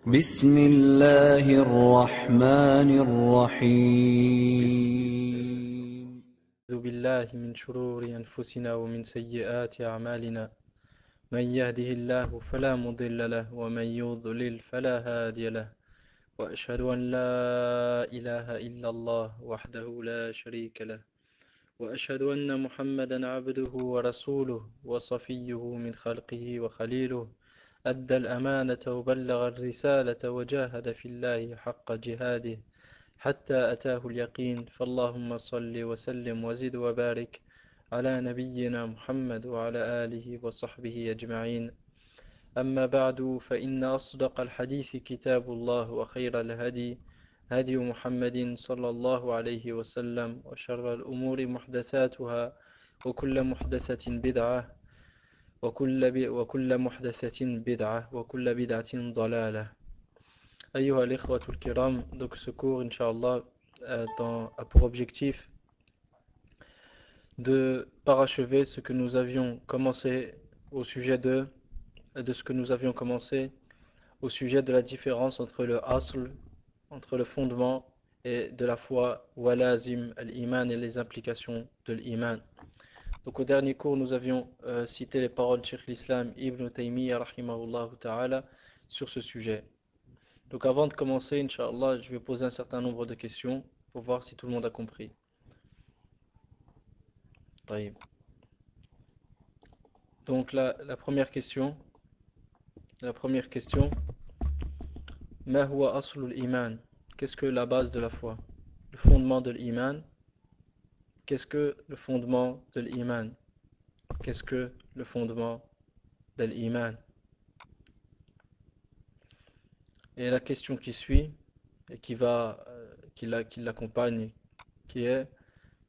بسم الله الرحمن الرحيم. أعوذ بالله من شرور أنفسنا ومن سيئات أعمالنا من يهده الله فلا مضل له ومن يضلل فلا هادي له وأشهد أن لا إله إلا الله وحده لا شريك له وأشهد أن محمدا عبده ورسوله وصفيه من خلقه وخليله أدى الأمانة وبلغ الرسالة وجاهد في الله حق جهاده حتى أتاه اليقين فاللهم صل وسلم وزد وبارك على نبينا محمد وعلى آله وصحبه أجمعين. أما بعد فإن أصدق الحديث كتاب الله وخير الهدي هدي محمد صلى الله عليه وسلم وشر الأمور محدثاتها وكل محدثة بدعة وكل محدثة بدعة وكل بدعة ضلالة. أيها الإخوة الكرام, donc ce cours, Inch'Allah, a pour objectif de parachever ce que nous avions commencé au sujet de ce que nous avions commencé au sujet de la différence entre le asl, entre le fondement et de la foi, walazim, al-iman et les implications de l'iman. Donc au dernier cours, nous avions cité les paroles de Cheikh l'Islam Ibn Taymiyyah rahimahullah ta'ala sur ce sujet. Donc avant de commencer, Inch'Allah, je vais poser un certain nombre de questions pour voir si tout le monde a compris. Taïb. Donc la première question, Ma huwa aslul iman? Qu'est-ce que la base de la foi? Le fondement de l'iman. Qu'est-ce que le fondement de l'iman? Qu'est-ce que le fondement de l'iman? Et la question qui suit et qui l'accompagne, qui est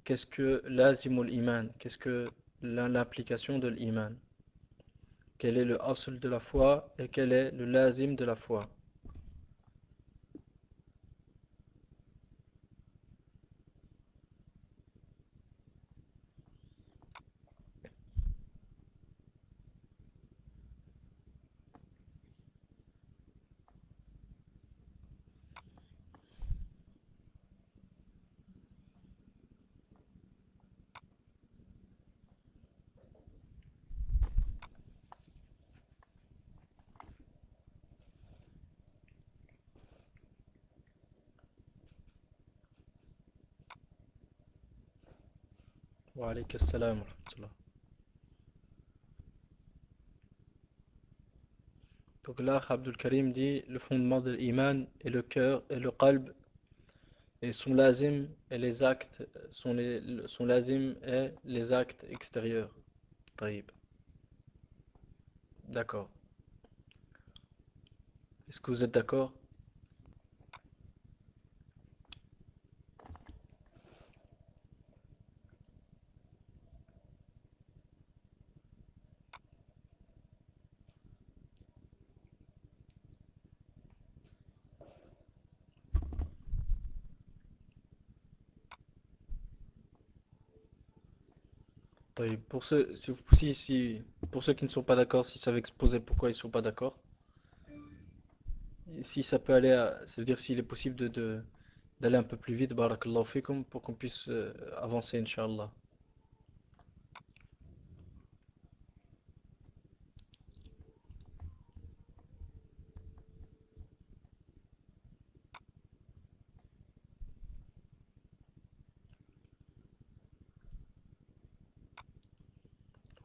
qu'est-ce que lazimul iman? Qu'est-ce que l'implication de l'iman? Quel est le asl de la foi et quel est le lazim de la foi? Wa alayka assalam wa rahmatullah. Donc là, Abdul Karim dit le fondement de l'iman est le cœur et le qalb et son lazim et les actes son lazim et les actes extérieurs. Taïb. D'accord. Est-ce que vous êtes d'accord? Taïb. Pour ceux, pour ceux qui ne sont pas d'accord, si ça veut exposer pourquoi ils ne sont pas d'accord, et si ça peut aller ça veut dire s'il est possible d'aller un peu plus vite, barakallahu fikum, pour qu'on puisse avancer, Inch'Allah.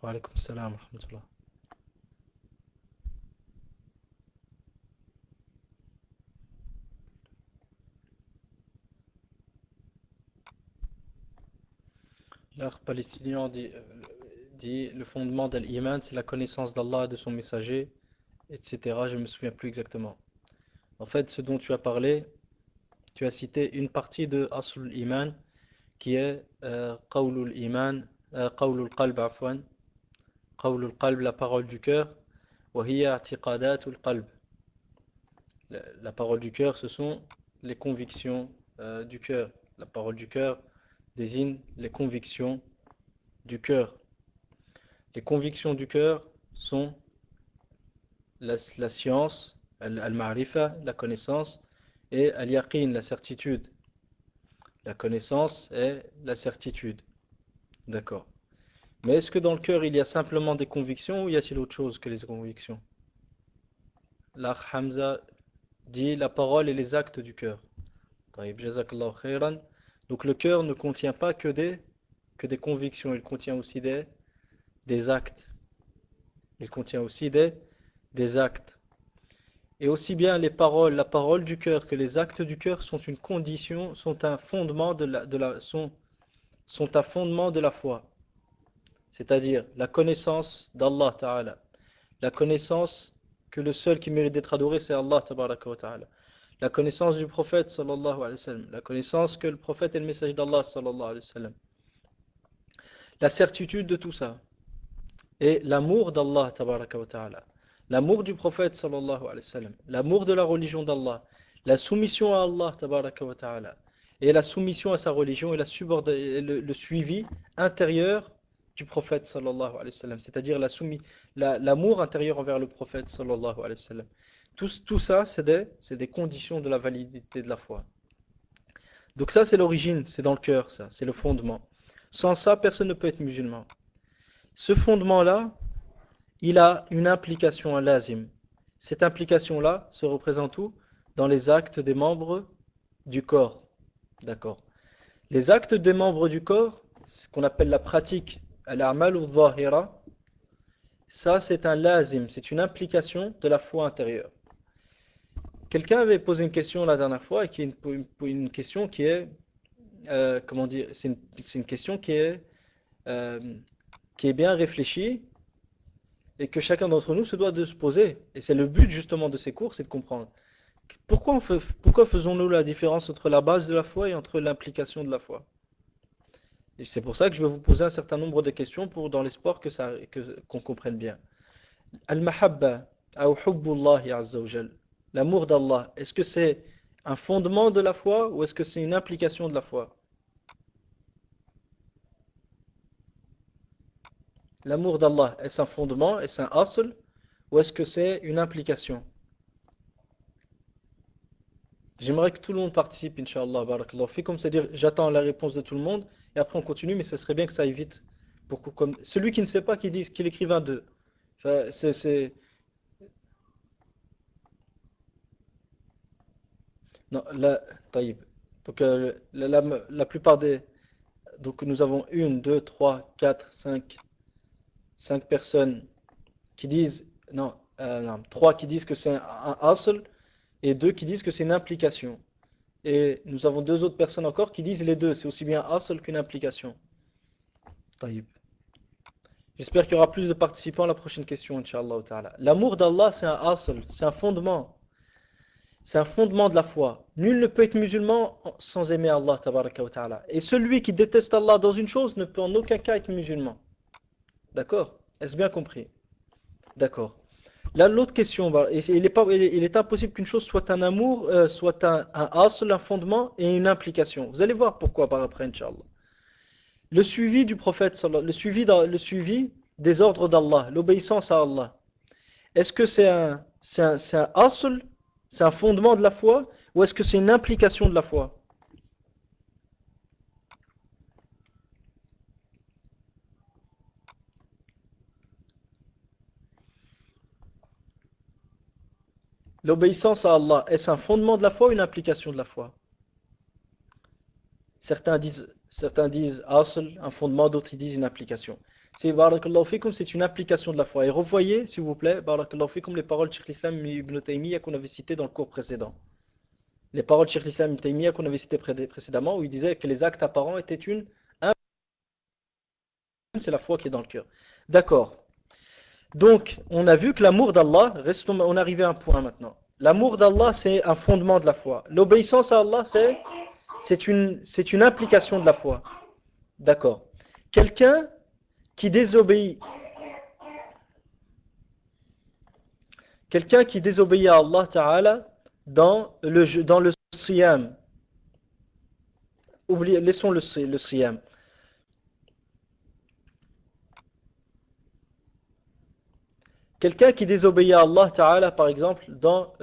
Wa alaykum salam wa rahmatullah. L'art palestinien dit le fondement de l'iman, c'est la connaissance d'Allah et de son messager, etc. Je ne me souviens plus exactement. En fait, ce dont tu as parlé, tu as cité une partie de Aslul Iman qui est Qawlul Iman, Qawlul Qalb, afwan, Qawlul Qalb, la parole du cœur, wa hiya i'tiqadatul qalb. La parole du cœur, ce sont les convictions du cœur. La parole du cœur désigne les convictions du cœur. Les convictions du cœur sont la science, Al-ma'rifa, la connaissance, et al-yaqin, la certitude. La connaissance et la certitude. D'accord. Mais est-ce que dans le cœur, il y a simplement des convictions ou y a-t-il autre chose que les convictions? L'Akh Hamza dit la parole et les actes du cœur. Taïb, jazakallahu khairan. Donc le cœur ne contient pas que des convictions, il contient aussi des actes. Il contient aussi des actes. Et aussi bien les paroles, la parole du cœur que les actes du cœur sont une condition, sont un fondement sont un fondement de la foi. C'est-à-dire la connaissance d'Allah Ta'ala. La connaissance que le seul qui mérite d'être adoré, c'est Allah Tabaraka wa Ta'ala. La connaissance du prophète sallallahu alayhi wa sallam. La connaissance que le prophète est le message d'Allah sallallahu alayhi wa sallam. La certitude de tout ça. Et l'amour d'Allah Tabaraka wa Ta'ala. L'amour du prophète sallallahu alayhi wa sallam. L'amour de la religion d'Allah. La soumission à Allah Tabaraka wa Ta'ala. Et la soumission à sa religion et le suivi intérieur du prophète sallallahu alayhi wa sallam. C'est-à-dire l'amour intérieur envers le prophète sallallahu alayhi wa sallam. Tout ça, c'est des conditions de la validité de la foi. Donc ça, c'est l'origine, c'est dans le cœur, ça, c'est le fondement. Sans ça, personne ne peut être musulman. Ce fondement-là, il a une implication, un lazim. Cette implication-là se représente où? Dans les actes des membres du corps. D'accord. Les actes des membres du corps, ce qu'on appelle la pratique, al-a'mal ou zahira, ça c'est un lazim, c'est une implication de la foi intérieure. Quelqu'un avait posé une question la dernière fois, et qui est une question qui est, comment dire, c'est une question euh, qui est bien réfléchie, et que chacun d'entre nous se doit de se poser. Et c'est le but justement de ces cours, c'est de comprendre. Pourquoi faisons-nous la différence entre la base de la foi et entre l'implication de la foi? Et c'est pour ça que je vais vous poser un certain nombre de questions dans l'espoir qu'on comprenne bien. Al-mahabba, ou hubbullahi azza wa jal. L'amour d'Allah, est-ce que c'est un fondement de la foi ou est-ce que c'est une implication de la foi? L'amour d'Allah, est-ce un fondement, est-ce un asl ou est-ce que c'est une implication? J'aimerais que tout le monde participe, Inch'Allah, barakallahu fikum, c'est-à-dire j'attends la réponse de tout le monde et après on continue, mais ce serait bien que ça aille vite. Celui qui ne sait pas, qu'il écrive un 2. Enfin, non, là, taïb. Donc la plupart des... Donc nous avons une, deux, trois, quatre, cinq personnes qui disent... Non, non, trois qui disent que c'est un asl et deux qui disent que c'est une implication. Et nous avons deux autres personnes encore qui disent les deux. C'est aussi bien un asl qu'une implication. Taïb. J'espère qu'il y aura plus de participants à la prochaine question, Inch'Allah ta'ala. L'amour d'Allah, c'est un asl, c'est un fondement. C'est un fondement de la foi. Nul ne peut être musulman sans aimer Allah tabaraka wa ta'ala. Et celui qui déteste Allah dans une chose ne peut en aucun cas être musulman. D'accord? Est-ce bien compris? D'accord. Là, l'autre question, il est impossible qu'une chose soit un amour, soit un asl, un fondement et une implication. Vous allez voir pourquoi par après, Inch'Allah. Le suivi du prophète, le suivi des ordres d'Allah, l'obéissance à Allah. Est-ce que c'est un asl, c'est un fondement de la foi, ou est-ce que c'est une implication de la foi? L'obéissance à Allah, est-ce un fondement de la foi ou une implication de la foi? Certains disent asl, un fondement, d'autres disent une application. Barakallahu fikum, c'est une application de la foi. Et revoyez, s'il vous plaît, barakallahu fikum, les paroles de Cheikh l'Islam Ibn Taymiyyah qu'on avait citées dans le cours précédent. Les paroles de Cheikh l'Islam Ibn Taymiyyah qu'on avait citées précédemment, où il disait que les actes apparents étaient c'est la foi qui est dans le cœur. D'accord. Donc, on a vu que l'amour d'Allah, on est arrivé à un point maintenant. L'amour d'Allah, c'est un fondement de la foi. L'obéissance à Allah, c'est une implication de la foi. D'accord. Quelqu'un qui désobéit, quelqu'un qui désobéit à Allah Ta'ala dans le siyam. Laissons le siyam. quelqu'un qui désobéit à Allah Ta'ala, par exemple, dans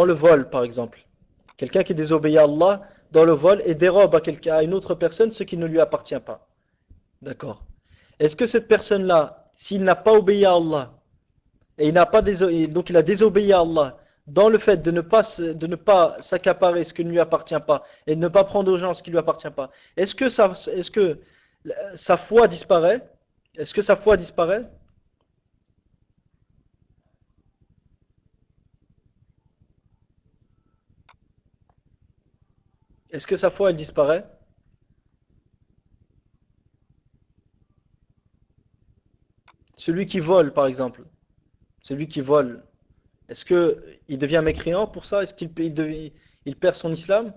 le vol, par exemple. Quelqu'un qui désobéit à Allah dans le vol et dérobe à une autre personne ce qui ne lui appartient pas. D'accord. Est-ce que cette personne-là, s'il n'a pas obéi à Allah, et donc il a désobéi à Allah, dans le fait de ne pas s'accaparer ce qui ne lui appartient pas, et de ne pas prendre aux gens ce qui ne lui appartient pas, est-ce que sa foi disparaît? Est-ce que sa foi disparaît? Est-ce que sa foi, elle disparaît? Celui qui vole, par exemple. Celui qui vole. Est-ce que il devient mécréant pour ça? Est-ce il perd son islam?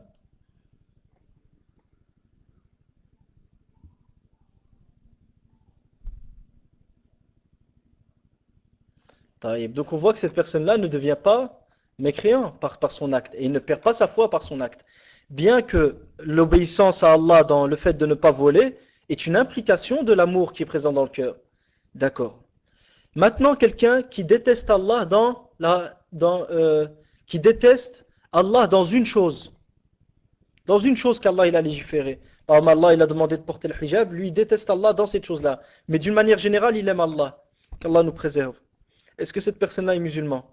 Taïb. Donc on voit que cette personne-là ne devient pas mécréant par son acte. Et il ne perd pas sa foi par son acte. Bien que l'obéissance à Allah dans le fait de ne pas voler est une implication de l'amour qui est présent dans le cœur. D'accord. Maintenant, quelqu'un qui déteste Allah qui déteste Allah dans une chose qu'Allah il a légiféré. Par exemple, Allah il a demandé de porter le hijab, lui il déteste Allah dans cette chose-là. Mais d'une manière générale, il aime Allah. Qu'Allah nous préserve. Est-ce que cette personne-là est musulman?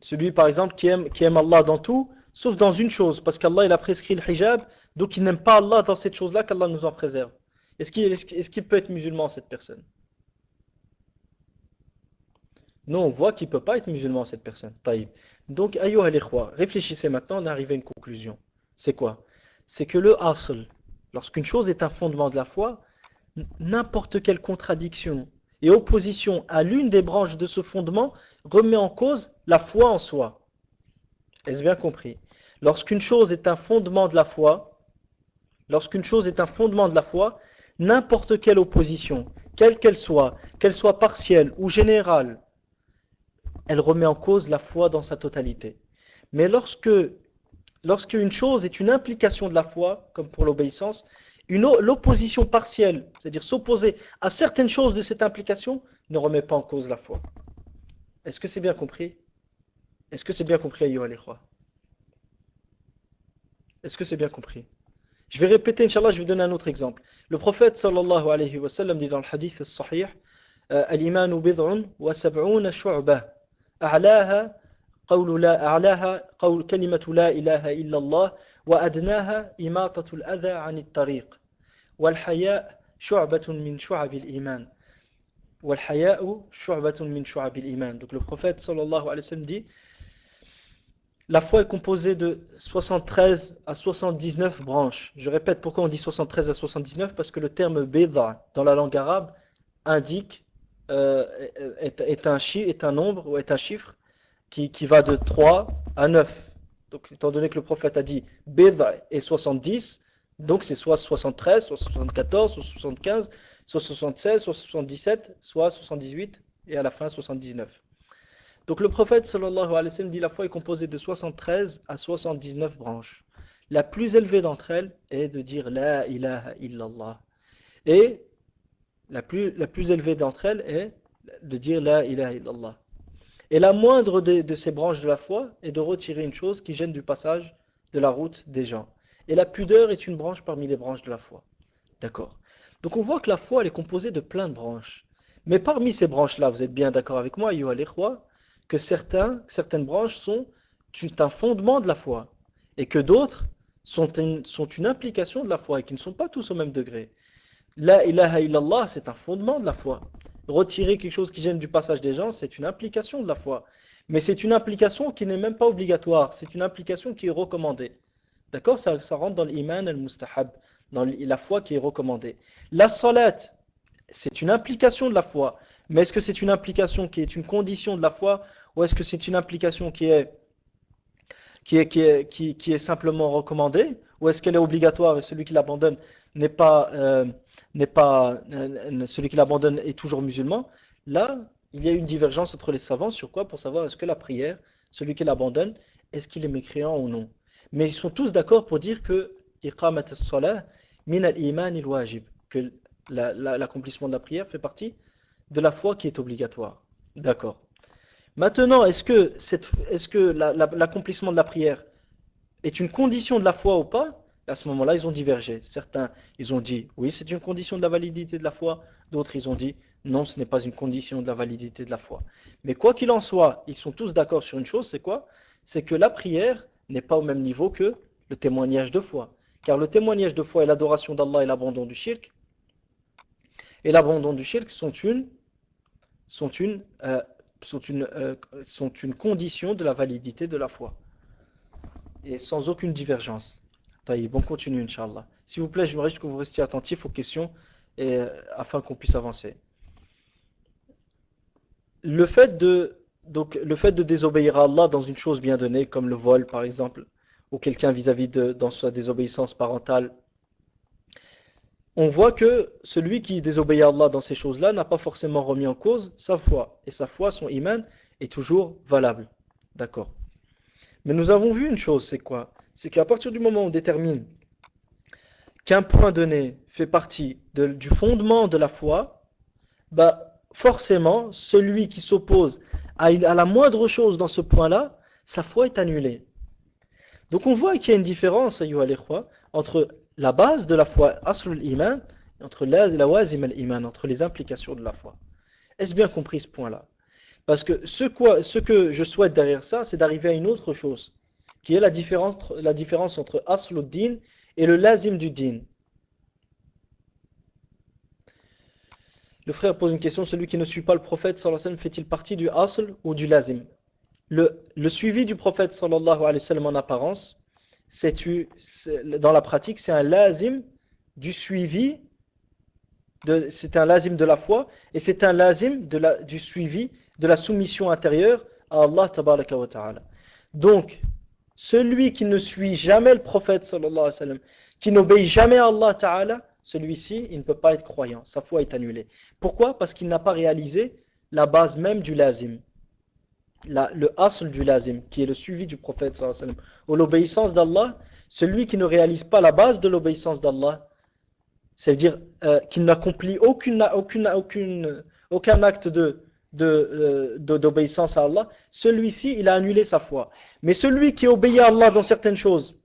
Celui par exemple qui aime Allah dans tout, sauf dans une chose, parce qu'Allah il a prescrit le hijab, donc il n'aime pas Allah dans cette chose-là, qu'Allah nous en préserve. Est-ce qu'il peut être musulman cette personne? Non, on voit qu'il ne peut pas être musulman cette personne. Taïb. Donc, ayyuha al-ikhwa, réfléchissez maintenant, on est arrivé à une conclusion. C'est quoi? C'est que le asl, lorsqu'une chose est un fondement de la foi, n'importe quelle contradiction et opposition à l'une des branches de ce fondement remet en cause la foi en soi. Est-ce bien compris? Lorsqu'une chose est un fondement de la foi, lorsqu'une chose est un fondement de la foi, n'importe quelle opposition, quelle qu'elle soit partielle ou générale, elle remet en cause la foi dans sa totalité. Mais lorsqu'une chose est une implication de la foi, comme pour l'obéissance, l'opposition partielle, c'est-à-dire s'opposer à certaines choses de cette implication, ne remet pas en cause la foi. Est-ce que c'est bien compris? Est-ce que c'est bien compris, ayyuha al-ikhwa? Est-ce que c'est bien compris? Je vais répéter, Inch'Allah, je vais donner un autre exemple. Le prophète sallallahu alayhi wa sallam dit dans le hadith al-sahih, Al-imanu bid'un wa sab'una shu'bah. أعلاها قول كلمة لا إله إلا الله وأدناها إماطة الأذى عن الطريق والحياء شعبة من شعب الإيمان والحياء شعبة من شعب الإيمان. Donc le prophète sallallahu alayhi wa sallam dit la foi est composée de 73 à 79 branches. Je répète pourquoi on dit 73 à 79, parce que le terme bid'a dans la langue arabe indique est un nombre ou est un chiffre qui va de 3 à 9. Donc étant donné que le prophète a dit bid'a et 70, donc c'est soit 73, soit 74, soit 75, soit 76, soit 77, soit 78 et à la fin 79. Donc le prophète sallallahu alayhi wa sallam dit la foi est composée de 73 à 79 branches. La plus élevée d'entre elles est de dire la ilaha illallah. Et la plus élevée d'entre elles est de dire la ilaha illallah. Et la moindre de ces branches de la foi est de retirer une chose qui gêne du passage de la route des gens. Et la pudeur est une branche parmi les branches de la foi. D'accord. Donc on voit que la foi elle est composée de plein de branches. Mais parmi ces branches-là, vous êtes bien d'accord avec moi, ayyuha al-ikhwa, que certaines branches sont un fondement de la foi. Et que d'autres sont une implication de la foi et qui ne sont pas tous au même degré. La ilaha illallah, c'est un fondement de la foi. Retirer quelque chose qui gêne du passage des gens, c'est une implication de la foi. Mais c'est une implication qui n'est même pas obligatoire, c'est une implication qui est recommandée. D'accord? Ça rentre dans l'iman al-mustahab, dans la foi qui est recommandée. La salat, c'est une implication de la foi. Mais est-ce que c'est une implication qui est une condition de la foi, ou est-ce que c'est une implication qui est simplement recommandée, ou est-ce qu'elle est obligatoire et celui qui l'abandonne n'est pas, celui qui l'abandonne est toujours musulman, là, il y a une divergence entre les savants sur quoi? Pour savoir est-ce que la prière, celui qui l'abandonne, est-ce qu'il est mécréant ou non. Mais ils sont tous d'accord pour dire que iqamat as-salah min al-iman il-wajib, que l'accomplissement de la prière fait partie de la foi qui est obligatoire. D'accord. Maintenant, est-ce que l'accomplissement de la prière est une condition de la foi ou pas? À ce moment-là, ils ont divergé. Certains, ils ont dit oui, c'est une condition de la validité de la foi. D'autres, ils ont dit non, ce n'est pas une condition de la validité de la foi. Mais quoi qu'il en soit, ils sont tous d'accord sur une chose, c'est quoi? C'est que la prière n'est pas au même niveau que le témoignage de foi. Car le témoignage de foi et l'adoration d'Allah et l'abandon du shirk sont une, euh, sont une condition de la validité de la foi. Et sans aucune divergence. Taïb, on continue, Inch'Allah. S'il vous plaît, j'aimerais que vous restiez attentifs aux questions afin qu'on puisse avancer. Le fait le fait de désobéir à Allah dans une chose bien donnée, comme le vol par exemple, ou quelqu'un vis-à-vis dans sa désobéissance parentale, on voit que celui qui désobéit à Allah dans ces choses-là n'a pas forcément remis en cause sa foi. Et sa foi, son iman, est toujours valable. D'accord. Mais nous avons vu une chose, c'est quoi? C'est qu'à partir du moment où on détermine qu'un point donné fait partie du fondement de la foi, bah forcément, celui qui s'oppose à la moindre chose dans ce point-là, sa foi est annulée. Donc on voit qu'il y a une différence, ayyuha al-ikhwa, entre la base de la foi, aslul iman, et entre lawazim al-iman, entre les implications de la foi. Est-ce bien compris ce point-là? Parce que ce que je souhaite derrière ça, c'est d'arriver à une autre chose, qui est la différence entre aslul din et le lazim du din. Le frère pose une question, celui qui ne suit pas le prophète sallallahu alayhi wa sallam fait-il partie du asl ou du lazim? Le suivi du prophète sallallahu alayhi wa sallam en apparence, dans la pratique, c'est un lazim du suivi, c'est un lazim de la foi, et c'est un lazim du suivi de la soumission intérieure à Allah tabaraka wa ta'ala. Donc, celui qui ne suit jamais le prophète sallallahu alayhi wa sallam, qui n'obéit jamais à Allah ta'ala, celui-ci, il ne peut pas être croyant, sa foi est annulée. Pourquoi? Parce qu'il n'a pas réalisé la base même du lazim. Le asl du lazim, qui est le suivi du prophète sallallahu alayhi wa sallam, ou l'obéissance d'Allah. Celui qui ne réalise pas la base de l'obéissance d'Allah, c'est-à-dire qu'il n'accomplit aucun acte d'obéissance à Allah, celui-ci, il a annulé sa foi. Mais celui qui obéit à Allah dans certaines choses,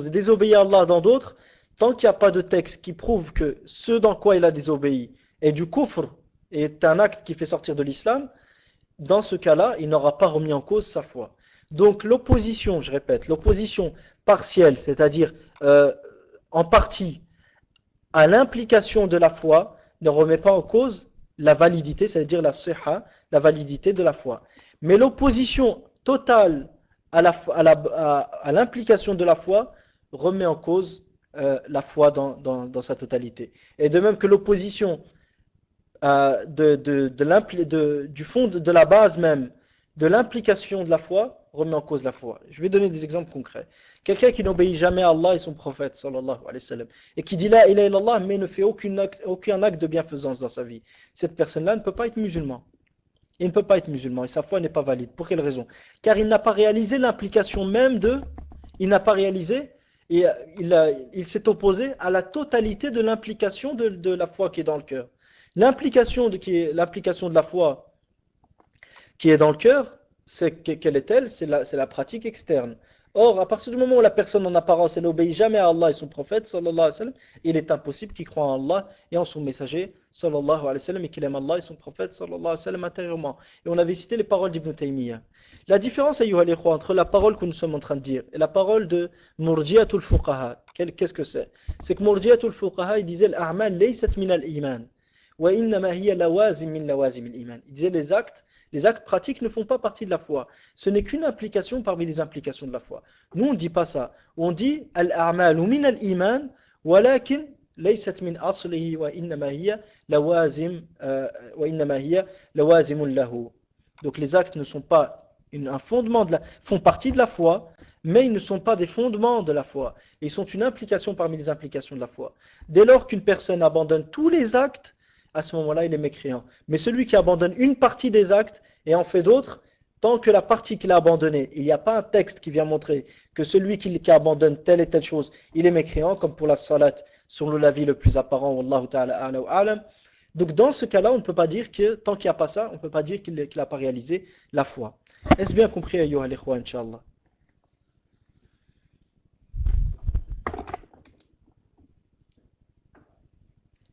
et désobéit à Allah dans d'autres, tant qu'il n'y a pas de texte qui prouve que ce dans quoi il a désobéi est du kufr, est un acte qui fait sortir de l'islam, dans ce cas-là, il n'aura pas remis en cause sa foi. Donc l'opposition, je répète, l'opposition partielle, c'est-à-dire en partie à l'implication de la foi, ne remet pas en cause la validité, c'est-à-dire la sihha, la validité de la foi. Mais l'opposition totale à l'implication de la foi remet en cause la foi dans sa totalité. Et de même que l'opposition du fond de la base même de l'implication de la foi remet en cause la foi. Je vais donner des exemples concrets. Quelqu'un qui n'obéit jamais à Allah et son prophète sallallahu alayhi wa sallam, et qui dit la ilaha illallah mais ne fait aucun acte de bienfaisance dans sa vie, cette personne-là ne peut pas être musulman. Il ne peut pas être musulman et sa foi n'est pas valide. Pour quelle raison? Car il n'a pas réalisé l'implication même il n'a pas réalisé et il s'est opposé à la totalité de l'implication de la foi qui est dans le cœur. L'implication de la foi qui est dans le cœur, quelle est-elle? C'est la pratique externe. Or, à partir du moment où la personne en apparence n'obéit jamais à Allah et son prophète, sallallahu alayhi wa sallam, il est impossible qu'il croie en Allah et en son messager, sallallahu alayhi wa sallam, et qu'il aime Allah et son prophète, sallallahu alayhi wa sallam, intérieurement. Et on avait cité les paroles d'Ibn Taymiyyah. La différence, ayyuha al-ikhwa, entre la parole que nous sommes en train de dire et la parole de Murji'atul Fuqaha, qu'est-ce que c'est? C'est que Murji'atul Fuqaha, il disait l'a'mal laysat min al-iman, wa innama hiya lawazim min lawazim al-iman. Il disait les actes pratiques ne font pas partie de la foi. Ce n'est qu'une implication parmi les implications de la foi. Nous, on ne dit pas ça. On dit al-a'malu min al-iman, walakin laysat min aslihi wa innama hiya lawazim lawazimun lahu. Donc les actes ne sont pas un fondement font partie de la foi, mais ils ne sont pas des fondements de la foi. Ils sont une implication parmi les implications de la foi. Dès lors qu'une personne abandonne tous les actes, à ce moment-là, il est mécréant. Mais celui qui abandonne une partie des actes et en fait d'autres, tant que la partie qu'il a abandonnée, il n'y a pas un texte qui vient montrer que celui qui abandonne telle et telle chose, il est mécréant, comme pour la salat, selon l'avis le plus apparent, wallahu ta'ala a'la wa a'lam. Donc dans ce cas-là, on ne peut pas dire que, tant qu'il n'y a pas ça, on ne peut pas dire qu'il n'a pas réalisé la foi. Est-ce bien compris, ayyuha al-ikhwa, incha'Allah?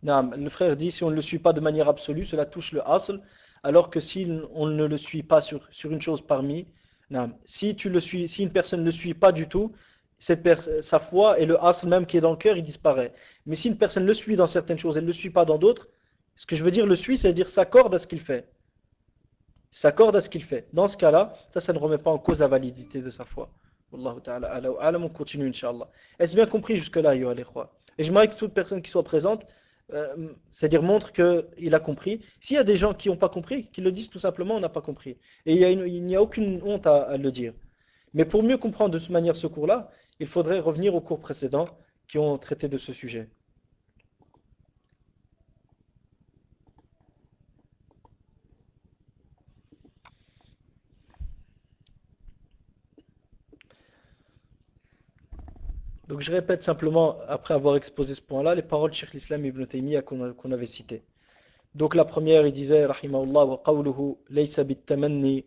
Naam, le frère dit, si on ne le suit pas de manière absolue, cela touche le asl, alors que si on ne le suit pas sur une chose parmi, naam, si une personne ne le suit pas du tout, sa foi et le asl même qui est dans le cœur, il disparaît. Mais si une personne le suit dans certaines choses et ne le suit pas dans d'autres, ce que je veux dire le suit, c'est-à-dire s'accorde à ce qu'il fait. S'accorde à ce qu'il fait. Dans ce cas-là, ça ne remet pas en cause la validité de sa foi. Wallahu ta'ala ala wa alam, on continue, Inch'Allah. Est-ce bien compris jusque-là, ayyuha al-ikhwa? Et j'aimerais que toute personne qui soit présente, c'est-à-dire montre qu'il a compris. S'il y a des gens qui n'ont pas compris, qu'ils le disent tout simplement, on n'a pas compris. Et il n'y a aucune honte à le dire. Mais pour mieux comprendre de toute manière ce cours-là, il faudrait revenir aux cours précédents qui ont traité de ce sujet. Donc je répète simplement, après avoir exposé ce point-là, les paroles de Cheikh l'Islam Ibn Taymiyyah qu'on avait citées. Donc la première, il disait, rahimahullah, wa qawluhu laysa bit-tamanni,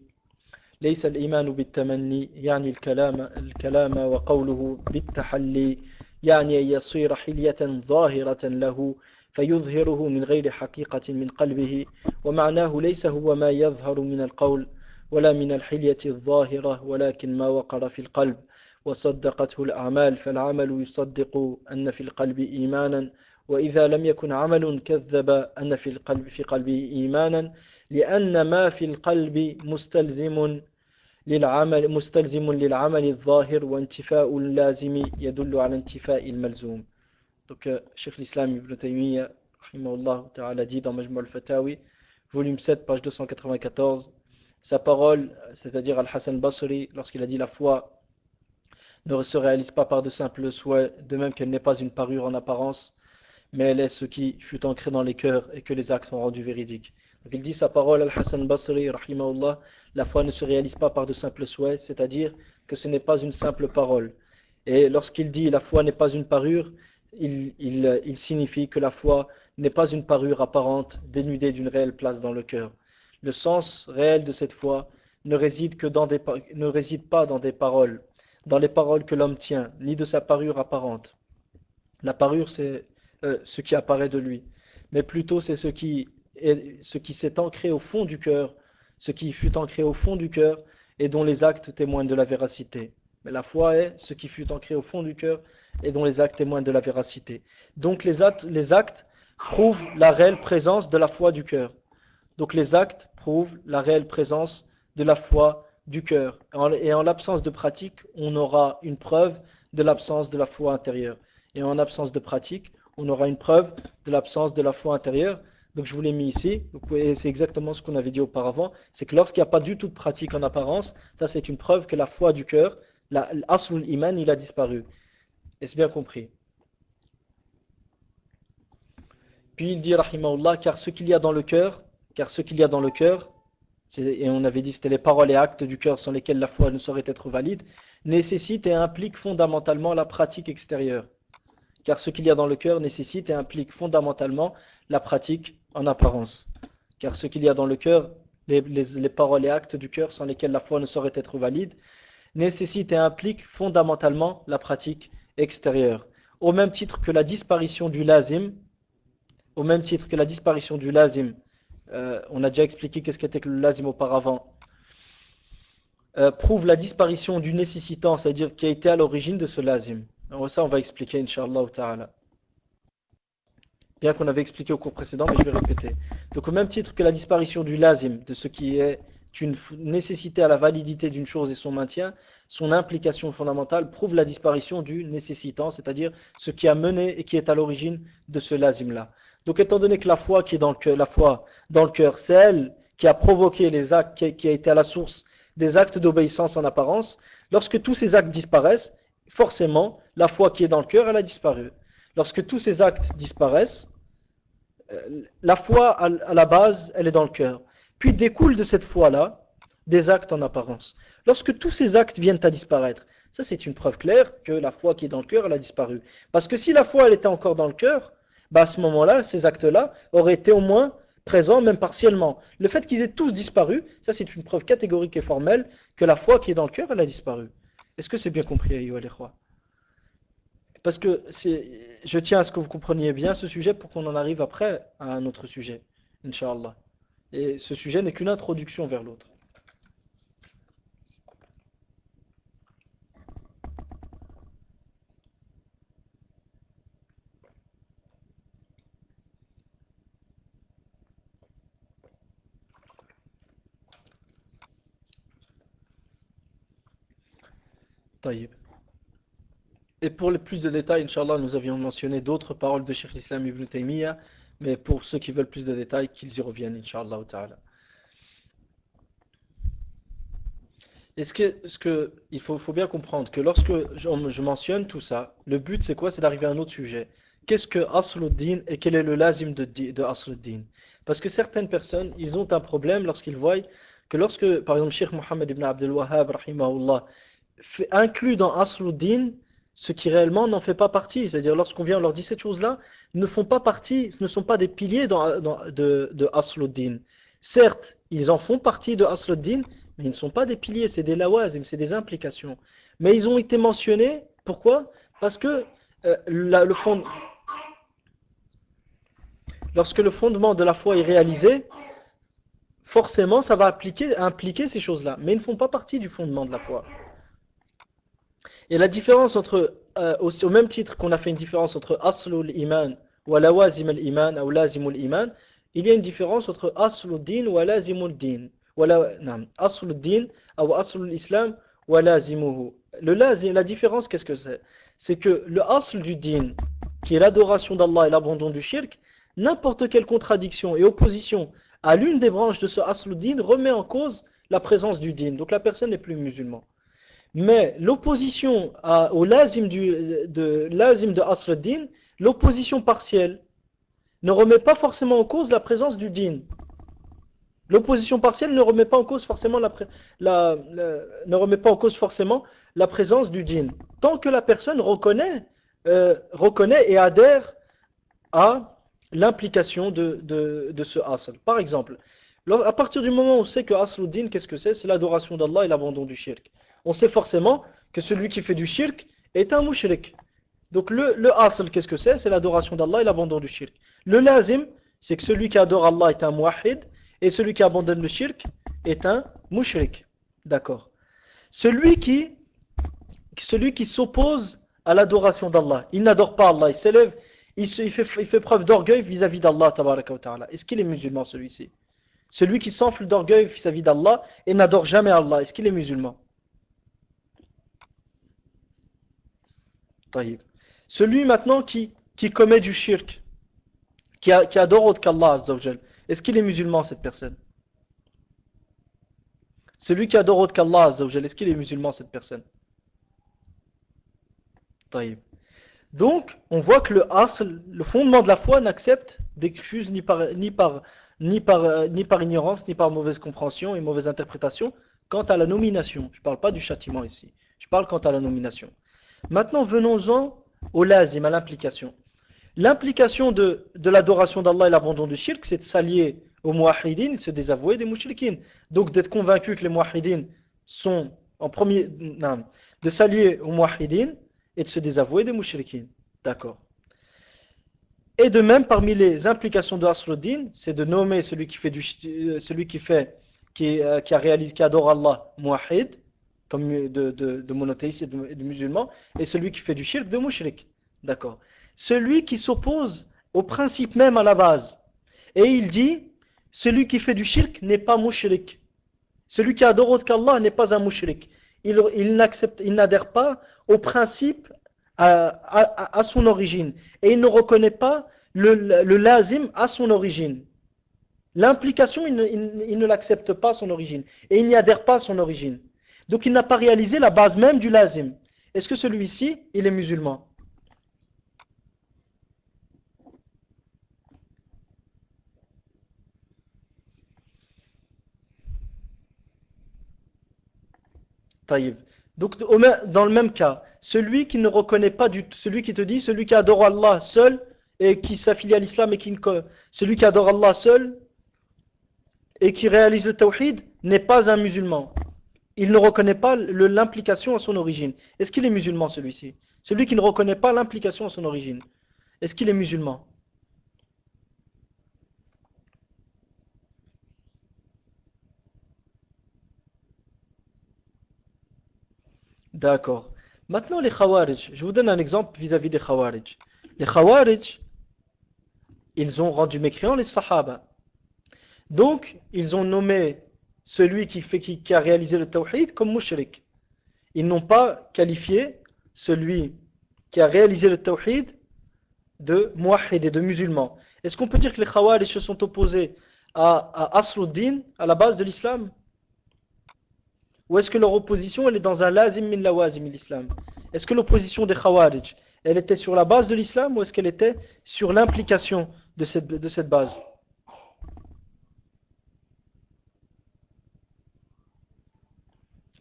laysa al-iman bit-tamanni, yani al-kalama wa qawluhu bit-tahalli, يعني أن يصير حلية ظاهرة له فيظهره من غير حقيقة من قلبه ومعناه ليس هو ما يظهر من القول ولا من الحلية الظاهرة ولكن ما وقر في القلب وصدقته الأعمال فالعمل يصدق أن في القلب إيمانا وإذا لم يكن عمل كذب أن في قلبه إيمانا لأن ما في القلب مستلزم للعمل الظاهر وانتفاء اللازم يدل على انتفاء الملزوم. Donc Cheikh l'Islam Ibn Taymiyyah rahimahullah ta'ala dit dans Majmu' al-Fatawi volume 7 page 294 sa parole, c'est-à-dire Al-Hassan Basri, lorsqu'il a dit la foi ne se réalise pas par de simples souhaits, de même qu'elle n'est pas une parure en apparence, mais elle est ce qui fut ancré dans les cœurs et que les actes ont rendu véridique. Donc il dit sa parole, Al-Hassan Basri, rahimahullah, la foi ne se réalise pas par de simples souhaits, c'est-à-dire que ce n'est pas une simple parole. Et lorsqu'il dit la foi n'est pas une parure, il signifie que la foi n'est pas une parure apparente, dénudée d'une réelle place dans le cœur. Le sens réel de cette foi ne réside pas dans des paroles, dans les paroles que l'homme tient, ni de sa parure apparente. La parure, c'est ce qui apparaît de lui, mais plutôt c'est ce qui s'est ancré au fond du cœur, ce qui fut ancré au fond du cœur et dont les actes témoignent de la véracité. Mais la foi est ce qui fut ancré au fond du cœur et dont les actes témoignent de la véracité. Donc les actes prouvent la réelle présence de la foi du cœur. Donc les actes prouvent la réelle présence de la foi du cœur. Et en l'absence de pratique, on aura une preuve de l'absence de la foi intérieure. Et en absence de pratique, on aura une preuve de l'absence de la foi intérieure. Donc je vous l'ai mis ici, et c'est exactement ce qu'on avait dit auparavant, c'est que lorsqu'il n'y a pas du tout de pratique en apparence, ça c'est une preuve que la foi du cœur, l'aslul iman, il a disparu. Est-ce bien compris? Puis il dit, rahimahullah, car ce qu'il y a dans le cœur, et on avait dit c'était les paroles et actes du cœur sans lesquels la foi ne saurait être valide, nécessite et implique fondamentalement la pratique extérieure. Car ce qu'il y a dans le cœur nécessite et implique fondamentalement la pratique en apparence. Car ce qu'il y a dans le cœur, les paroles et actes du cœur sans lesquels la foi ne saurait être valide, nécessite et implique fondamentalement la pratique extérieure. Au même titre que la disparition du lazim, on a déjà expliqué qu'est-ce qu'était que le lazim auparavant, prouve la disparition du nécessitant, c'est-à-dire qui a été à l'origine de ce lazim. Alors ça on va expliquer Inch'Allah ta'ala. Bien qu'on avait expliqué au cours précédent, mais je vais répéter. Donc au même titre que la disparition du lazim, de ce qui est une nécessité à la validité d'une chose et son maintien, son implication fondamentale prouve la disparition du nécessitant, c'est-à-dire ce qui a mené et qui est à l'origine de ce lazim-là. Donc étant donné que la foi qui est dans le cœur, c'est elle qui a provoqué les actes, qui a été à la source des actes d'obéissance en apparence, Lorsque tous ces actes disparaissent, forcément, la foi qui est dans le cœur, elle a disparu. Lorsque tous ces actes disparaissent, la foi, à la base, elle est dans le cœur. Puis découle de cette foi-là des actes en apparence. Lorsque tous ces actes viennent à disparaître, ça c'est une preuve claire que la foi qui est dans le cœur, elle a disparu. Parce que si la foi, elle était encore dans le cœur, bah à ce moment-là, ces actes-là auraient été au moins présents, même partiellement. Le fait qu'ils aient tous disparu, ça c'est une preuve catégorique et formelle que la foi qui est dans le cœur, elle a disparu. Est-ce que c'est bien compris, ayyuha al-ikhwa? Parce que je tiens à ce que vous compreniez bien ce sujet pour qu'on en arrive après à un autre sujet, Inch'Allah. Et ce sujet n'est qu'une introduction vers l'autre. Taïb. Et pour les plus de détails, Inch'Allah, nous avions mentionné d'autres paroles de Cheikh l'Islam Ibn Taymiyyah, mais pour ceux qui veulent plus de détails, qu'ils y reviennent, Inch'Allah ta'ala. Il faut bien comprendre que lorsque je mentionne tout ça, le but c'est quoi? C'est d'arriver à un autre sujet. Qu'est-ce que Asluddin et quel est le lazim de Asluddin? Parce que certaines personnes, ils ont un problème lorsqu'ils voient que lorsque, par exemple, Cheikh Mohammed ibn Abdel Wahhab, rahimahullah, inclut dans Asluddin ce qui réellement n'en fait pas partie. C'est-à-dire lorsqu'on vient, on leur dit ces choses-là ne font pas partie, ce ne sont pas des piliers de Asluddin. Certes, ils en font partie de Asluddin, mais ils ne sont pas des piliers, c'est des lawazim, c'est des implications. Mais ils ont été mentionnés, pourquoi? Parce que lorsque le fondement de la foi est réalisé, forcément ça va impliquer ces choses-là, mais ils ne font pas partie du fondement de la foi. Et la différence entre, au même titre qu'on a fait une différence entre aslul iman ou lawazim al iman ou lazimul iman, il y a une différence entre aslul din ou lazimul din. Aslul din ou aslul islam ou lazimuhu. La différence, qu'est-ce que c'est? C'est que le asl du din, qui est l'adoration d'Allah et l'abandon du shirk, n'importe quelle contradiction et opposition à l'une des branches de ce aslul din remet en cause la présence du din. Donc la personne n'est plus musulman. Mais l'opposition au lazim de Asl al-Din, l'opposition partielle, ne remet pas forcément en cause la présence du din. L'opposition partielle ne remet pas en cause forcément ne remet pas en cause forcément la présence du din. Tant que la personne reconnaît et adhère à l'implication de ce asl. Par exemple, à partir du moment où on sait que Asl al-Din, qu'est-ce que c'est? C'est l'adoration d'Allah et l'abandon du shirk. On sait forcément que celui qui fait du shirk est un mushrik. Donc le asl, qu'est-ce que c'est? C'est l'adoration d'Allah et l'abandon du shirk. Le lazim, c'est que celui qui adore Allah est un muwahhid et celui qui abandonne le shirk est un mushrik. D'accord. Celui qui s'oppose à l'adoration d'Allah, il n'adore pas Allah, il s'élève, il fait preuve d'orgueil vis-à-vis d'Allah, tabaraka wa ta'ala. Est-ce qu'il est musulman celui-ci? Celui qui s'enfle d'orgueil vis-à-vis d'Allah et n'adore jamais Allah, est-ce qu'il est musulman? Celui maintenant qui commet du shirk, qui adore autre qu'Allah Azzawajal, est-ce qu'il est musulman cette personne? Celui qui adore autre qu'Allah Azzawajal, est-ce qu'il est musulman cette personne? Donc, on voit que le fondement de la foi n'accepte d'excuses ni par ignorance, ni par mauvaise compréhension et mauvaise interprétation quant à la nomination. Je ne parle pas du châtiment ici, je parle quant à la nomination. Maintenant, venons-en au lazim, à l'implication. L'implication de l'adoration d'Allah et l'abandon du shirk, c'est de s'allier aux muwahhidin et de se désavouer des mushrikin. Donc d'être convaincu que les muwahhidin sont de s'allier aux muwahhidin et de se désavouer des mushrikin. D'accord. Et de même, parmi les implications de Asluddin, c'est de nommer celui qui adore Allah muwahhid, comme de monothéistes et de musulmans, et celui qui fait du shirk de mushrik. D'accord. Celui qui s'oppose au principe même à la base. Et il dit, celui qui fait du shirk n'est pas mushrik. Celui qui adore autre qu'Allah n'est pas un mushrik. Il n'adhère pas au principe à son origine. Et il ne reconnaît pas le lazim à son origine. L'implication, il ne l'accepte pas à son origine. Et il n'y adhère pas à son origine. Donc il n'a pas réalisé la base même du lazim. Est-ce que celui-ci, il est musulman? Taïb. Donc dans le même cas, celui qui ne reconnaît pas celui qui te dit, celui qui adore Allah seul et qui s'affilie à l'islam et celui qui adore Allah seul et qui réalise le tawhid n'est pas un musulman. Il ne reconnaît pas l'implication à son origine. Est-ce qu'il est musulman celui-ci? Celui qui ne reconnaît pas l'implication à son origine. Est-ce qu'il est musulman? D'accord. Maintenant les Khawarij. Je vous donne un exemple vis-à-vis des Khawarij. Les Khawarij, ils ont rendu mécréants les Sahaba. Donc, ils ont nommé celui qui a réalisé le tawhid comme mushrik. Ils n'ont pas qualifié celui qui a réalisé le tawhid de muwahhid et de musulman. Est-ce qu'on peut dire que les Khawarij se sont opposés à Asluddin, à la base de l'islam? Ou est-ce que leur opposition elle est dans un lazim min lawazim l'islam? Est-ce que l'opposition des Khawarij elle était sur la base de l'islam ou est-ce qu'elle était sur l'implication de cette base?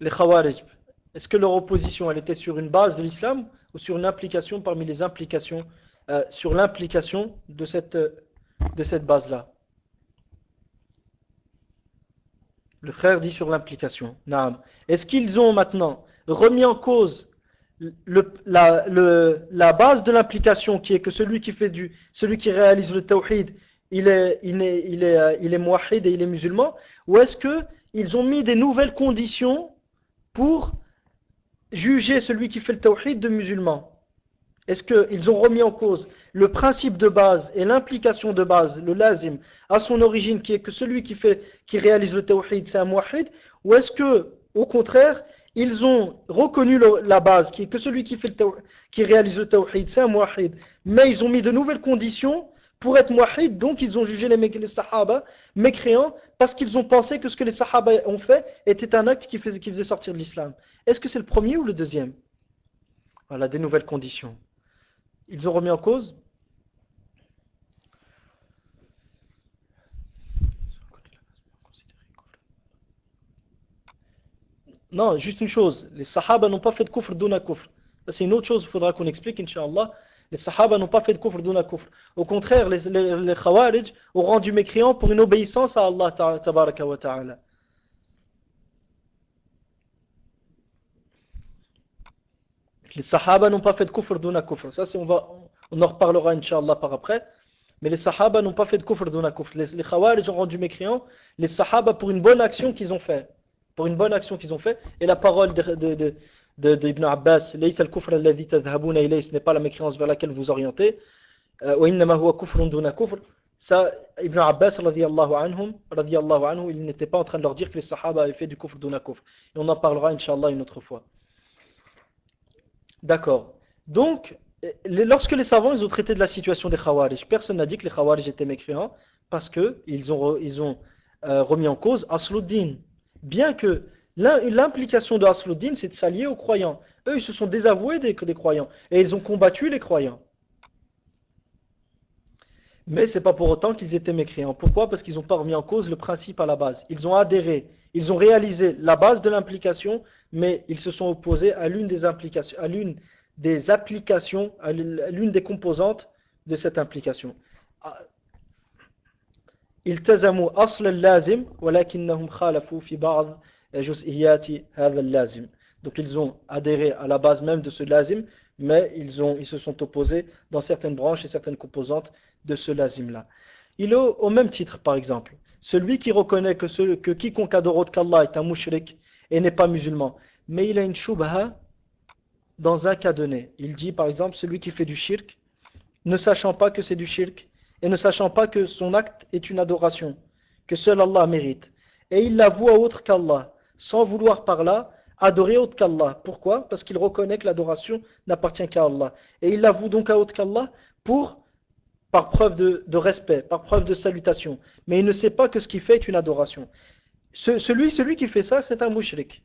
Les Khawarij, est-ce que leur opposition elle était sur une base de l'islam ou sur une implication parmi les implications, sur l'implication de cette base-là? Le frère dit sur l'implication. Naam. Est-ce qu'ils ont maintenant remis en cause la base de l'implication qui est que celui qui réalise le tawhid, il est muwahhid et il est musulman, ou est-ce qu'ils ont mis des nouvelles conditions pour juger celui qui fait le tawhid de musulman? Est-ce qu'ils ont remis en cause le principe de base et l'implication de base, le lazim, à son origine, qui est que celui qui réalise le tawhid, c'est un muwahhid, ou est-ce que, au contraire, ils ont reconnu la base, qui est que celui qui réalise le tawhid, c'est un muwahhid, mais ils ont mis de nouvelles conditions pour être muwahhid, donc ils ont jugé les sahaba mécréants, parce qu'ils ont pensé que ce que les sahaba ont fait était un acte qui faisait sortir de l'islam. Est-ce que c'est le premier ou le deuxième? Voilà, des nouvelles conditions. Ils ont remis en cause. Non, juste une chose. Les sahaba n'ont pas fait de kufr duna kufr. C'est une autre chose, il faudra qu'on explique, Inch'Allah. Les sahaba n'ont pas fait de kufr duna kufr. Au contraire, les khawarij ont rendu mécréants pour une obéissance à Allah tabaraka wa ta'ala. Les sahaba n'ont pas fait de kufr duna kufr. Ça, on en reparlera, Inch'Allah, par après. Mais les sahaba n'ont pas fait de kufr duna kufr. Les khawarij ont rendu mécréants les sahaba pour une bonne action qu'ils ont fait. Pour une bonne action qu'ils ont fait. Et la parole d'Ibn Abbas, Laysa al-kufr alladhi tadhhabuna ilayhi, ce n'est pas la mécréance vers laquelle vous orientez. Wa innama huwa kufrun duna kufr. Ça, Ibn Abbas, radiyallahu anhu, il n'était pas en train de leur dire que les sahaba avaient fait du kufr duna kufr. Et on en parlera, Inch'Allah, une autre fois. D'accord. Donc, lorsque les savants ils ont traité de la situation des Khawarij, personne n'a dit que les Khawarij étaient mécréants parce qu'ils ont remis en cause Asluddin. Bien que l'implication de Asluddin, c'est de s'allier aux croyants. Eux, ils se sont désavoués des croyants et ils ont combattu les croyants. Mais ce n'est pas pour autant qu'ils étaient mécréants. Pourquoi? Parce qu'ils n'ont pas remis en cause le principe à la base. Ils ont adhéré, ils ont réalisé la base de l'implication, mais ils se sont opposés à l'une des implications, à l'une des composantes de cette implication. التزموا أصل اللازم ولكنهم خالفوا في بعض جزئيات هذا اللازم. Donc ils ont adhéré à la base même de ce lazim, mais ils se sont opposés dans certaines branches et certaines composantes de ce lazim-là. Il est au même titre, par exemple, celui qui reconnaît que quiconque adore autre qu'Allah est un mushrik et n'est pas musulman, mais il a une shubha dans un cas donné. Il dit, par exemple, celui qui fait du shirk, ne sachant pas que c'est du shirk, et ne sachant pas que son acte est une adoration, que seul Allah mérite, et il l'avoue à autre qu'Allah, sans vouloir par là adorer autre qu'Allah. Pourquoi? Parce qu'il reconnaît que l'adoration n'appartient qu'à Allah. Et il l'avoue donc à autre qu'Allah par preuve de respect, par preuve de salutation. Mais il ne sait pas que ce qu'il fait est une adoration. Celui qui fait ça, c'est un mushrik.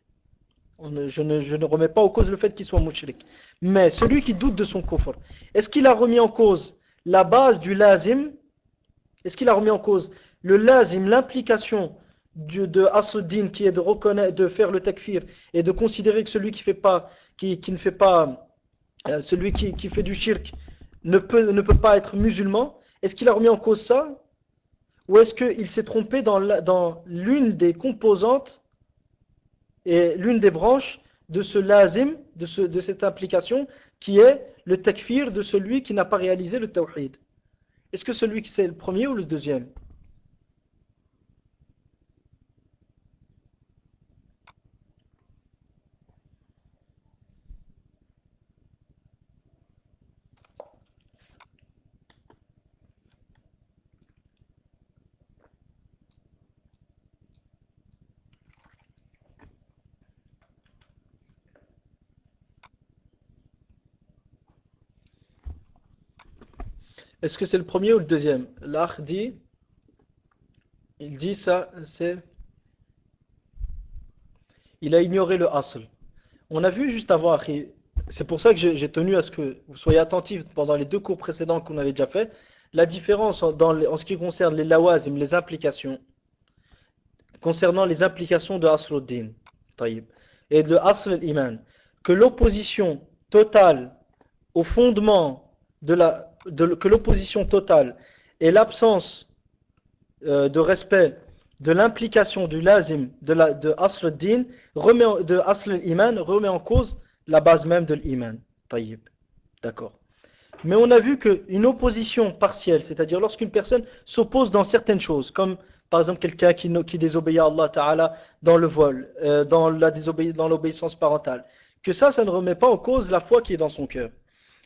Je ne remets pas en cause le fait qu'il soit mushrik. Mais celui qui doute de son kufr, est-ce qu'il a remis en cause la base du lazim? Est-ce qu'il a remis en cause le lazim, l'implication de Asr-Din qui est de reconnaître, de faire le takfir et de considérer que celui qui fait pas, qui ne fait pas, celui qui fait du shirk ne peut pas être musulman? Est-ce qu'il a remis en cause ça? Ou est-ce qu'il s'est trompé dans l'une des composantes et l'une des branches de ce lazim, de cette implication, qui est le takfir de celui qui n'a pas réalisé le tawhid? Est-ce que celui qui c'est le premier ou le deuxième? Est-ce que c'est le premier ou le deuxième? L'Akh dit, il dit ça, il a ignoré le asl. On a vu juste avant, Akhi, c'est pour ça que j'ai tenu à ce que vous soyez attentifs pendant les deux cours précédents qu'on avait déjà fait, la différence en ce qui concerne les lawazim, les implications, concernant les implications de Asluddin, taïb, et de Asl al-Iman, que l'opposition totale au fondement que l'opposition totale et l'absence de respect de l'implication du lazim de Asl al-Din, de Asl al-Iman, remet en cause la base même de l'iman. Taïb. D'accord. Mais on a vu qu'une opposition partielle, c'est-à-dire lorsqu'une personne s'oppose dans certaines choses, comme par exemple quelqu'un qui désobéit à Allah Ta'ala dans le vol, dans l'obéissance parentale, que ça ne remet pas en cause la foi qui est dans son cœur.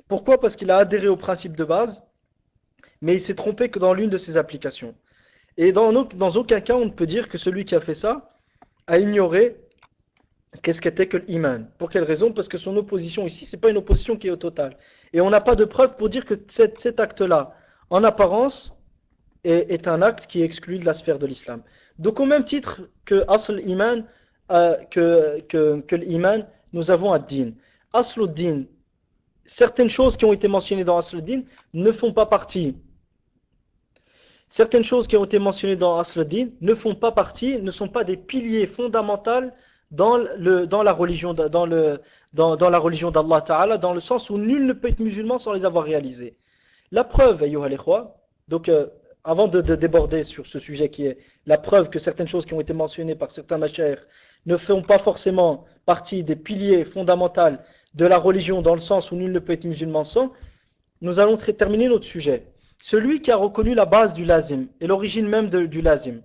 Pourquoi? Parce qu'il a adhéré au principe de base, mais il s'est trompé que dans l'une de ses applications. Et dans aucun cas on ne peut dire que celui qui a fait ça a ignoré qu'est-ce qu'était que l'iman. Pour quelle raison? Parce que son opposition ici, c'est pas une opposition qui est au total. Et on n'a pas de preuve pour dire que cet acte-là, en apparence, est un acte qui est exclu de la sphère de l'islam. Donc au même titre que Asl Iman, que l'iman, nous avons ad-din. Asl din, certaines choses qui ont été mentionnées dans Asl din ne font pas partie. Certaines choses qui ont été mentionnées dans Asl din ne font pas partie, ne sont pas des piliers fondamentaux dans la religion dans la religion d'Allah Ta'ala, dans le sens où nul ne peut être musulman sans les avoir réalisés. La preuve, ayyuha al-ikhwa, donc avant de déborder sur ce sujet qui est la preuve que certaines choses qui ont été mentionnées par certains mashayikh ne font pas forcément partie des piliers fondamentaux de la religion dans le sens où nul ne peut être musulman sans, nous allons terminer notre sujet. Celui qui a reconnu la base du lazim et l'origine même du lazim,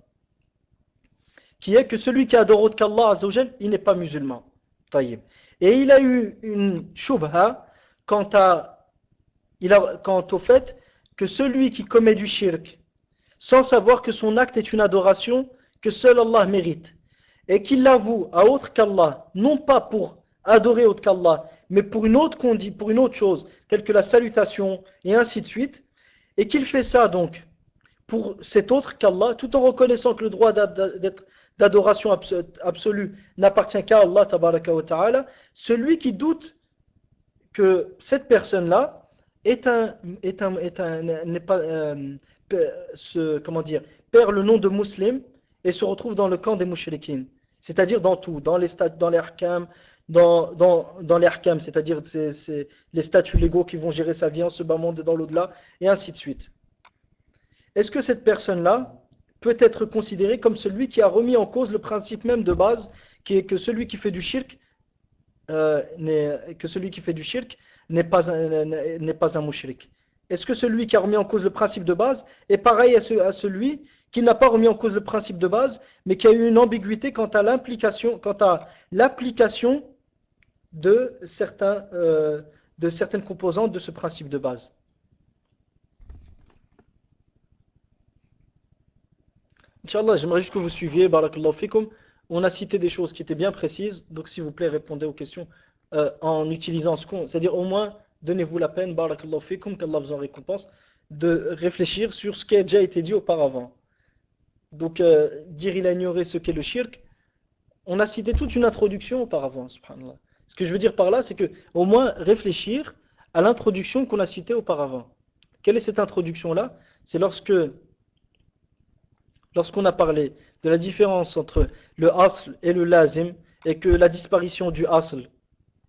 qui est que celui qui adore autre qu'Allah Azzawajal, il n'est pas musulman. Taïb. Et il a eu une shubha quant au fait que celui qui commet du shirk, sans savoir que son acte est une adoration que seul Allah mérite, et qu'il l'avoue à autre qu'Allah, non pas pour adorer autre qu'Allah, mais pour une autre chose, telle que la salutation, et ainsi de suite, et qu'il fait ça donc pour cet autre qu'Allah, tout en reconnaissant que le droit d'adoration absolue n'appartient qu'à Allah tabaraka wa ta'ala, celui qui doute que cette personne-là n'est pas, comment dire, perd le nom de musulman et se retrouve dans le camp des mouchriquines. C'est-à-dire dans tout, dans les ahkam, dans les ahkam, c'est-à-dire les statuts légaux qui vont gérer sa vie en ce bas monde et dans l'au-delà, et ainsi de suite. Est-ce que cette personne-là peut être considérée comme celui qui a remis en cause le principe même de base, qui est que celui qui fait du shirk n'est pas un mushrik? Est-ce que celui qui a remis en cause le principe de base est pareil à celui qui n'a pas remis en cause le principe de base, mais qui a eu une ambiguïté quant à l'application de certaines composantes de ce principe de base? Inch'Allah, j'aimerais juste que vous suiviez, barakallahu fikum. On a cité des choses qui étaient bien précises, donc s'il vous plaît, répondez aux questions en utilisant ce qu'on... C'est-à-dire au moins, donnez-vous la peine, barakallahu fikum, qu'Allah vous en récompense, de réfléchir sur ce qui a déjà été dit auparavant. Donc, dire il a ignoré ce qu'est le shirk, on a cité toute une introduction auparavant, subhanallah. Ce que je veux dire par là, c'est que au moins réfléchir à l'introduction qu'on a citée auparavant. Quelle est cette introduction-là? C'est lorsqu'on a parlé de la différence entre le asl et le lazim, et que la disparition du asl,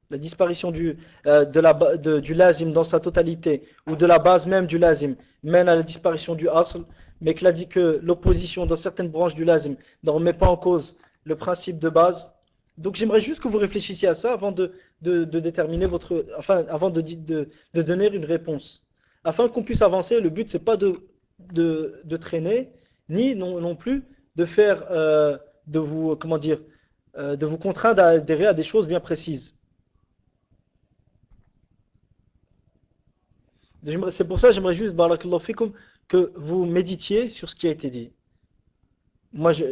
la disparition du lazim dans sa totalité, ou de la base même du lazim, mène à la disparition du asl, mais qu'il a dit que l'opposition dans certaines branches du lazim ne remet pas en cause le principe de base. Donc j'aimerais juste que vous réfléchissiez à ça avant de déterminer avant de donner une réponse. Afin qu'on puisse avancer, le but c'est pas de traîner, ni non plus de faire, de vous, comment dire, de vous contraindre à adhérer à des choses bien précises. C'est pour ça que j'aimerais juste, barakallahu fikum, que vous méditiez sur ce qui a été dit.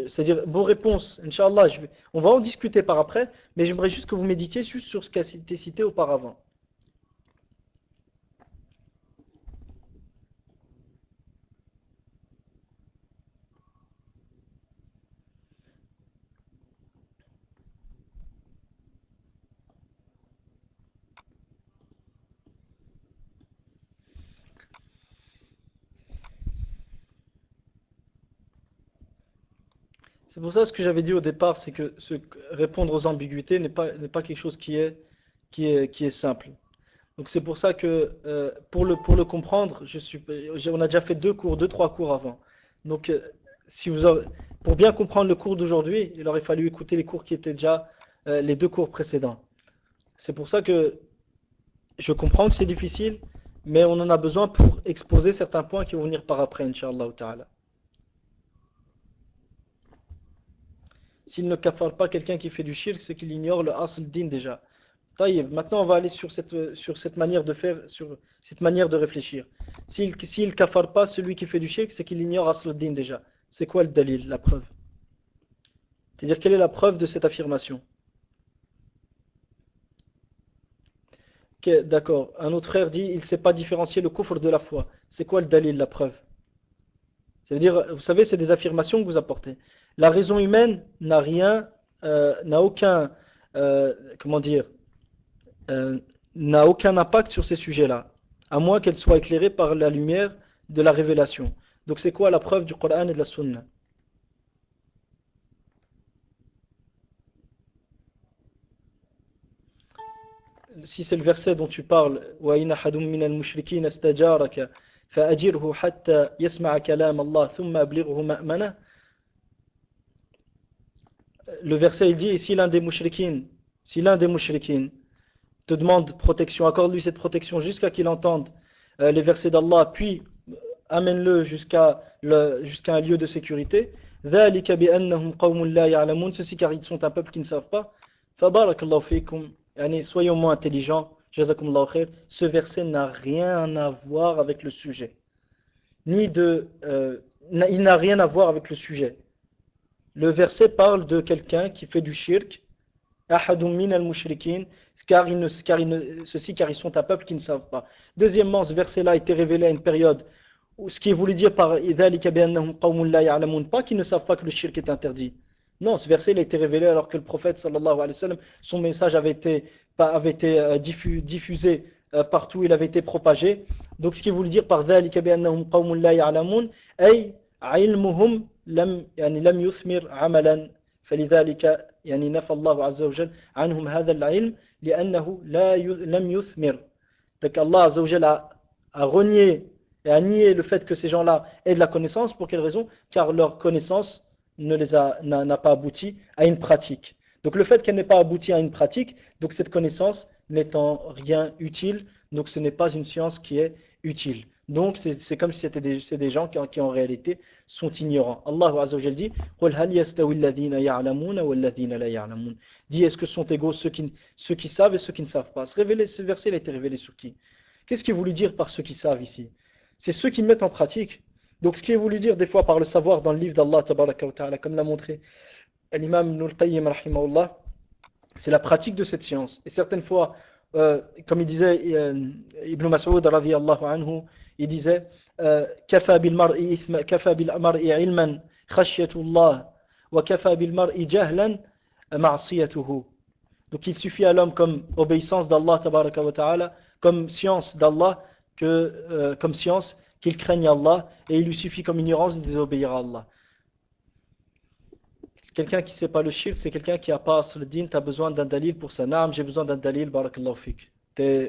C'est-à-dire vos réponses, Inch'Allah, on va en discuter par après, mais j'aimerais juste que vous méditiez juste sur ce qui a été cité auparavant. C'est pour ça ce que j'avais dit au départ, c'est que répondre aux ambiguïtés n'est pas quelque chose qui est simple. Donc c'est pour ça que pour le comprendre, on a déjà fait deux, trois cours avant. Donc si vous aurez- pour bien comprendre le cours d'aujourd'hui, il aurait fallu écouter les cours qui étaient déjà les deux cours précédents. C'est pour ça que je comprends que c'est difficile, mais on en a besoin pour exposer certains points qui vont venir par après, Inch'Allah Ta'ala. S'il ne kafare pas quelqu'un qui fait du shirk, c'est qu'il ignore le asl din déjà. Taïeb, maintenant on va aller sur cette manière de faire, sur cette manière de réfléchir. S'il kafare pas celui qui fait du shirk, c'est qu'il ignore asl din déjà. C'est quoi le dalil, la preuve? C'est-à-dire quelle est la preuve de cette affirmation? Ok, d'accord. Un autre frère dit, il ne sait pas différencier le kufr de la foi. C'est quoi le dalil, la preuve? Ça veut dire, vous savez, c'est des affirmations que vous apportez. La raison humaine n'a aucun, comment dire, n'a aucun impact sur ces sujets-là, à moins qu'elle soit éclairée par la lumière de la révélation. Donc c'est quoi la preuve du Coran et de la Sunna? Si c'est le verset dont tu parles, وَإِنَ أَحَدٌ مِّنَ الْمُشْرِكِينَ اسْتَجَارَكَ فَأَجِرْهُ حَتَّى يَسْمَعَ كَلَامَ اللَّهِ ثُمَّ أَبْلِغْهُ مَأْمَنَهُ. Le verset il dit, et si l'un des mouchriquines te demande protection, accorde-lui cette protection jusqu'à qu'il entende les versets d'Allah, puis amène-le jusqu'à un lieu de sécurité. ذَلِكَ بِأَنَّهُمْ قَوْمٌ لَا يَعْلَمُونَ. Ceci car ils sont un peuple qui ne savent pas. فَبَارَكَ اللَّهُ فِيكُمْ. Soyons moins intelligents. Jazakumullahu khair. Ce verset n'a rien à voir avec le sujet. Il n'a rien à voir avec le sujet. Le verset parle de quelqu'un qui fait du shirk, ahadun min al-mushrikin, car ils sont un peuple qui ne savent pas. Deuxièmement, ce verset-là a été révélé à une période où ce qui est voulu dire par idhalika bi annahum qawmun la ya'lamun, pas qu'ils ne savent pas que le shirk est interdit. Non, ce verset il a été révélé alors que le prophète sallallahu alayhi wa sallam, son message avait été diffusé partout, il avait été propagé. Donc ce qui est voulu dire par dhalika bi annahum qawmun la ya'lamun, ay ilmuhum لم يثمر عملا فلذلك نفى الله عز وجل عنهم هذا العلم لأنه لم يثمر. Donc Allah Azza wa Jal a renié et a nié le fait que ces gens-là aient de la connaissance. Pour quelle raison? Car leur connaissance n'a pas abouti à une pratique. Donc le fait qu'elle n'ait pas abouti à une pratique, donc cette connaissance n'est en rien utile, donc ce n'est pas une science qui est utile. Donc c'est comme si c'est des gens qui en réalité sont ignorants. Allah Azza wa Jal dit قُلْ هَلْ يَسْتَوِي الَّذِينَ يَعْلَمُونَ وَالَّذِينَ لَا يَعْلَمُونَ. Dis, est-ce que sont égaux ceux qui savent et ceux qui ne savent pas? Ce verset il a été révélé sur qui? Qu'est-ce qu'il est voulu dire par ceux qui savent ici? C'est ceux qui mettent en pratique. Donc ce qui est voulu dire des fois par le savoir dans le livre d'Allah tabaraka wa ta'ala, comme l'a montré l'imam Ibn al-Qayyim rahimahullah, c'est la pratique de cette science. Et certaines fois, comme il disait Ibn Mas'ud radiyallahu anhu, il disait kafa bil mar'i ilman khashyatullah wa kafa bil mar'i jahlan ma'siyatuhu. Donc il suffit à l'homme comme obéissance d'Allah tabaraka wa ta'ala, comme science d'Allah, comme science qu'il craigne Allah, et il lui suffit comme ignorance de désobéir à Allah. Quelqu'un qui ne sait pas le shirk, c'est quelqu'un qui n'a pas asl din, tu as besoin d'un dalil pour ça. Naam, j'ai besoin d'un dalil, barakallahu fik.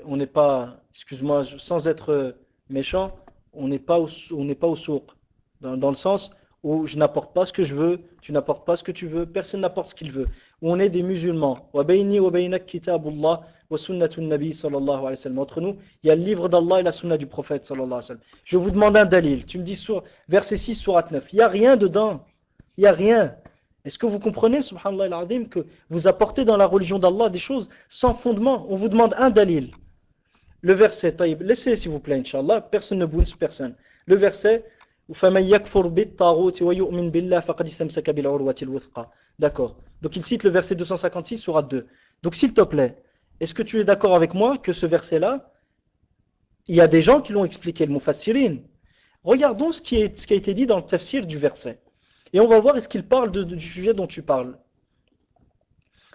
On n'est pas, excuse-moi, sans être méchant, on n'est pas au souk. Dans le sens où je n'apporte pas ce que je veux, tu n'apportes pas ce que tu veux, personne n'apporte ce qu'il veut. Où on est des musulmans. Wa bayni wa baynak kitabullah wa sunnatun nabi sallallahu alayhi wa sallam. Entre nous, il y a le livre d'Allah et la sunna du prophète sallallahu alayhi wa sallam. Je vous demande un dalil. Tu me dis verset 6, sourate 9. Il n'y a rien dedans. Il n'y a rien. Est-ce que vous comprenez, subhanallah al-azim, que vous apportez dans la religion d'Allah des choses sans fondement? On vous demande un dalil. Le verset, taïb, laissez s'il vous plaît, Inch'Allah, personne ne bouge, personne. Le verset, d'accord. Donc il cite le verset 256, sourate 2. Donc s'il te plaît, est-ce que tu es d'accord avec moi que ce verset-là, il y a des gens qui l'ont expliqué, le mufassirin. Regardons ce qui a été dit dans le tafsir du verset. Et on va voir est-ce qu'il parle du sujet dont tu parles.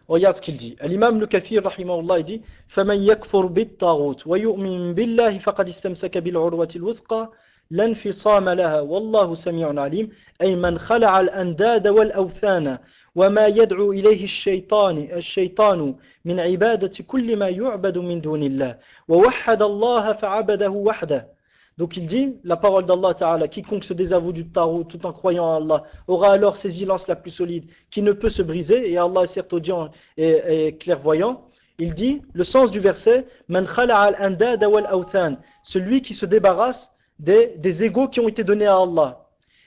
Regarde ce qu'il dit. L'imam le Kathir, rahimahullah, il dit فَمَنْ يَكْفُرْ بِالطَّاغُوتِ وَيُؤْمِنْ بِاللَّهِ فَقَدْ اسْتَمْسَكَ بِالْعُرْوَةِ الْوُثْقَى لَا انْفِصَامَ لَهَا وَاللَّهُ سَمِيعٌ عَلِيمٌ أي من خلع الأنداد والأوثان وما يدعو إليه الشيطان من عبادة كل ما يعبد من دون الله ووحد الله فعبده وحده. Donc il dit, la parole d'Allah Ta'ala, quiconque se désavoue du Tarot tout en croyant en Allah, aura alors ses lances la plus solide, qui ne peut se briser, et Allah est certes audient et clairvoyant. Il dit, le sens du verset, Man khala'a al-andada wal-awthan, celui qui se débarrasse des égaux qui ont été donnés à Allah,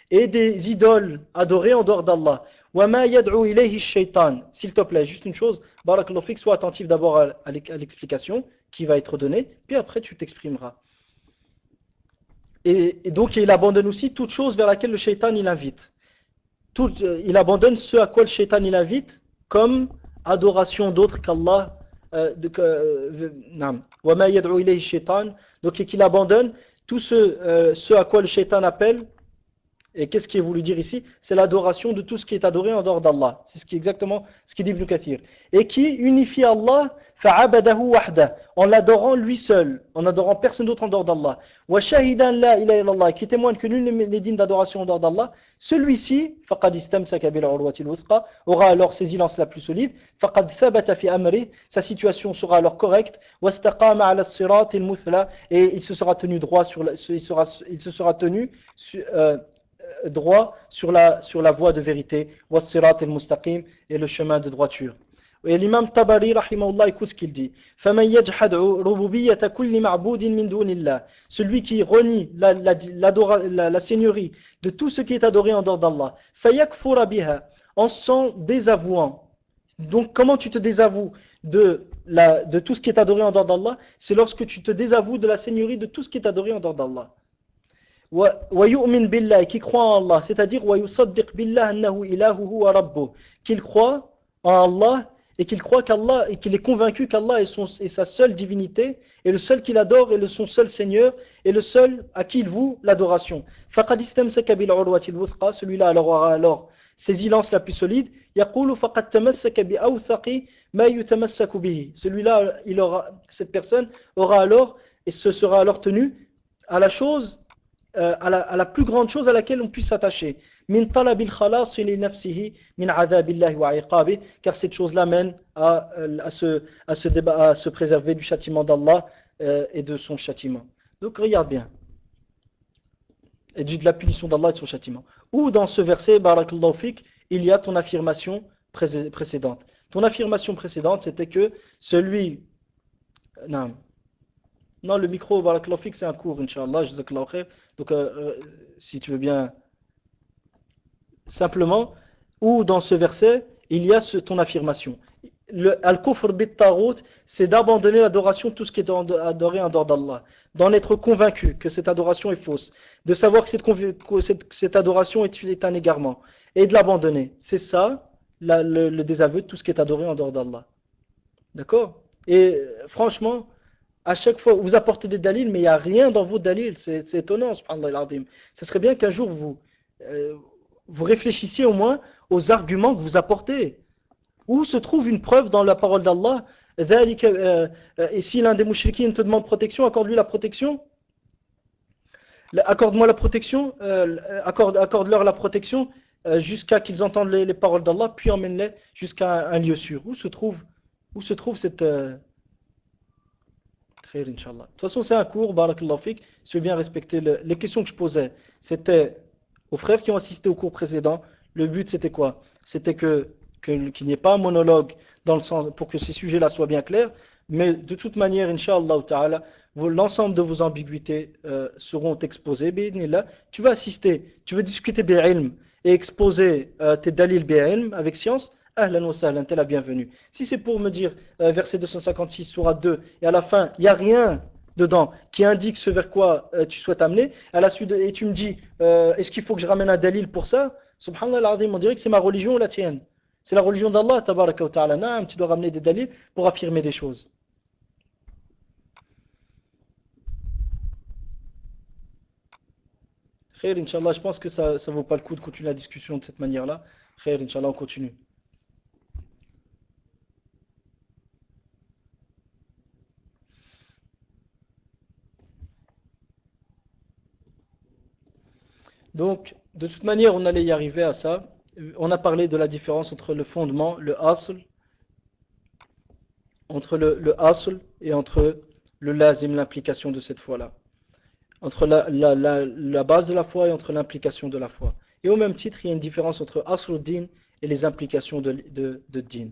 et des idoles adorées en dehors d'Allah. Wa ma yad'u ilayhi shaytan. S'il te plaît, juste une chose, barakallahu fik, sois attentif d'abord à l'explication qui va être donnée, puis après tu t'exprimeras. Et donc il abandonne aussi toute chose vers laquelle le shaitan il invite. Il abandonne ce à quoi le shaitan il invite comme adoration d'autres qu'Allah. Donc et qu'il abandonne tout ce à quoi le shaitan appelle. Et qu'est-ce qui est voulu dire ici? C'est l'adoration de tout ce qui est adoré en dehors d'Allah. C'est exactement ce qu'il dit Ibn Kathir. Et qui unifie Allah fa'abadahu wahda, en l'adorant lui seul, en adorant personne d'autre en dehors d'Allah. Wa shahidan la ilaha illallah, qui témoigne que nul n'est digne d'adoration en dehors d'Allah. Celui-ci, faqad istamsaka bil urwatil wuthqa, aura alors ses lances la plus solide. Faqad thabata fi amri, sa situation sera alors correcte. Wastaqama ala as-siratil muthla, et il se sera tenu droit droit sur la voie de vérité, was-sirat al-mustaqim, et le chemin de droiture. Et l'imam Tabari rahimahullah, écoute ce qu'il dit. فَمَنْ يَجْحَدْ رُبُوبِيَّةَ كُلِّ مَعْبُودٍ مِنْ دُونِ اللَّهِ, celui qui renie la seigneurie de tout ce qui est adoré en dehors d'Allah, فَيَكْفُرَ بِهَا, en s'en désavouant. Donc comment tu te désavoues de tout ce qui est adoré en dehors d'Allah? C'est lorsque tu te désavoues de la seigneurie de tout ce qui est adoré en dehors d'Allah. وَيُؤْمِنْ بِاللَّهِ, qui croit en Allah, c'est-à-dire وَيُصَدِّقْ بِاللَّهِ أَنَّهُ إِلَهُ هُوَ رَبُّهُ, qu'il croit en Allah et qu'il croit qu'Allah, et qu'il est convaincu qu'Allah est sa seule divinité, et le seul qu'il adore est son seul Seigneur, et le seul à qui il voue l'adoration. فَقَدْ اسْتَمْسَكَ بِالْعُرْوَةِ الْوُثْقَى, celui-là aura alors ses lances la plus solide. يَقُولُ فَقَدْ تَمَسَّكَ بِأَوْثَقِ مَا يُتَمَسَّكُ بِهِ, celui-là, cette personne aura alors, et se sera alors tenu à la chose, à la plus grande chose à laquelle on puisse s'attacher. Min talabil khalas li nafsihi min adhabillahi wa iqabi, car cette chose-là mène à se préserver du châtiment d'Allah et de son châtiment. Donc regarde bien. Et de la punition d'Allah et de son châtiment. Ou dans ce verset, barakallahu fik, il y a ton affirmation précédente. Ton affirmation précédente, c'était que celui... Non, le micro, barakallahu fik, c'est un cours, Inch'Allah, jazakallahu khair. Donc, si tu veux bien, simplement, ou dans ce verset, il y a ton affirmation. Al-kufr bit-taghut, c'est d'abandonner l'adoration de tout ce qui est adoré en dehors d'Allah, d'en être convaincu que cette adoration est fausse, de savoir que cette adoration est un égarement, et de l'abandonner. C'est ça, le désaveu de tout ce qui est adoré en dehors d'Allah. D'accord? Et franchement, à chaque fois, vous apportez des dalils, mais il n'y a rien dans vos dalils. C'est étonnant, subhanallah al-azim. Ce serait bien qu'un jour, vous réfléchissiez au moins aux arguments que vous apportez. Où se trouve une preuve dans la parole d'Allah? Et si l'un des mouchriquins te demande protection, accorde-lui la protection. Accorde-moi la protection, accorde-leur la protection jusqu'à qu'ils entendent les paroles d'Allah, puis emmène-les jusqu'à un lieu sûr. Où se trouve cette... Khair, Inch'Allah. De toute façon, c'est un cours, barakallahu fik. Si tu veux bien respecter les questions que je posais, c'était aux frères qui ont assisté au cours précédent. Le but, c'était quoi? C'était qu'il n'y ait pas un monologue dans le sens, pour que ces sujets-là soient bien clairs. Mais de toute manière, Inch'Allah ta'ala, l'ensemble de vos ambiguïtés seront exposées. Bi'idhnillah. Tu vas assister, tu veux discuter bi'ilm et exposer tes dalil bi'ilm avec science. Ahlan wa sahlan, t'es la bienvenue. Si c'est pour me dire verset 256, sourate 2, et à la fin, il n'y a rien dedans qui indique ce vers quoi tu souhaites amener, à la suite et tu me dis, est-ce qu'il faut que je ramène un dalil pour ça? Subhanallah al-azim, on dirait que c'est ma religion ou la tienne. C'est la religion d'Allah, tabaraka wa ta'ala. Naam, tu dois ramener des dalils pour affirmer des choses. Khair, Inch'Allah, je pense que ça ne vaut pas le coup de continuer la discussion de cette manière-là. Khair, Inch'Allah, on continue. Donc, de toute manière, on allait y arriver à ça. On a parlé de la différence entre le fondement, le asl, entre le asl et entre le lazim, l'implication de cette foi-là. Entre la base de la foi et entre l'implication de la foi. Et au même titre, il y a une différence entre asl din et les implications de din.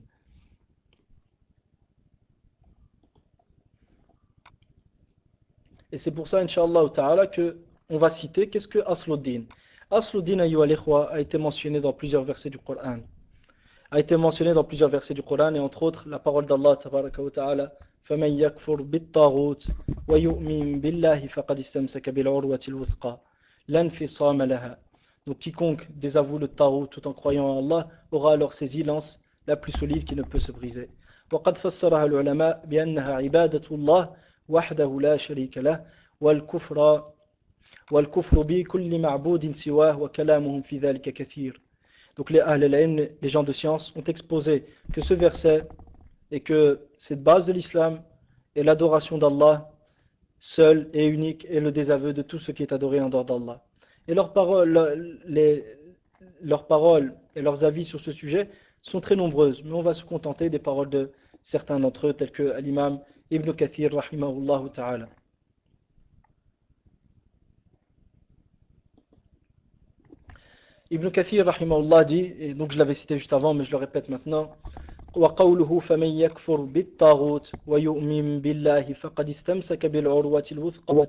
Et c'est pour ça, Inch'Allah ta'ala, qu'on va citer qu'est-ce que asl din. Asl din, ayyuha al-ikhwa, a été mentionné dans plusieurs versets du Coran. A été mentionné dans plusieurs versets du Coran, et entre autres, la parole d'Allah, tabaraka wa ta'ala, فَمَنْ يَكْفُرْ بِالطَّاغُوتِ وَيُؤْمِنْ بِاللَّهِ فَقَدْ اسْتَمْسَكَ بِالْعُرْوَةِ الْوُثْقَى لَا انْفِصَامَ لَهَا. Donc quiconque déavoue le Tarout tout en croyant en Allah aura alors ses lances la plus solide qui ne peut se briser. وقد فسرها العلماء بأنها عبادة الله وحده لا شريك له والكفر بكل معبود سواه وكلامهم في ذلك كثير. Donc les Ahl al-Ilm, les gens de science, ont exposé que ce verset et que cette base de l'islam est l'adoration d'Allah seul et unique et le désaveu de tout ce qui est adoré en dehors d'Allah. Et leurs paroles et leurs avis sur ce sujet sont très nombreuses, mais on va se contenter des paroles de certains d'entre eux, tels que l'imam Ibn Kathir, rahimahullah ta'ala. Ibn Kathir, rahimahullah, dit, et donc je l'avais cité juste avant, mais je le répète maintenant, وقوله فمن يكفر بالطاغوت ويؤمن بالله فقد استمسك بالعروة الوثقى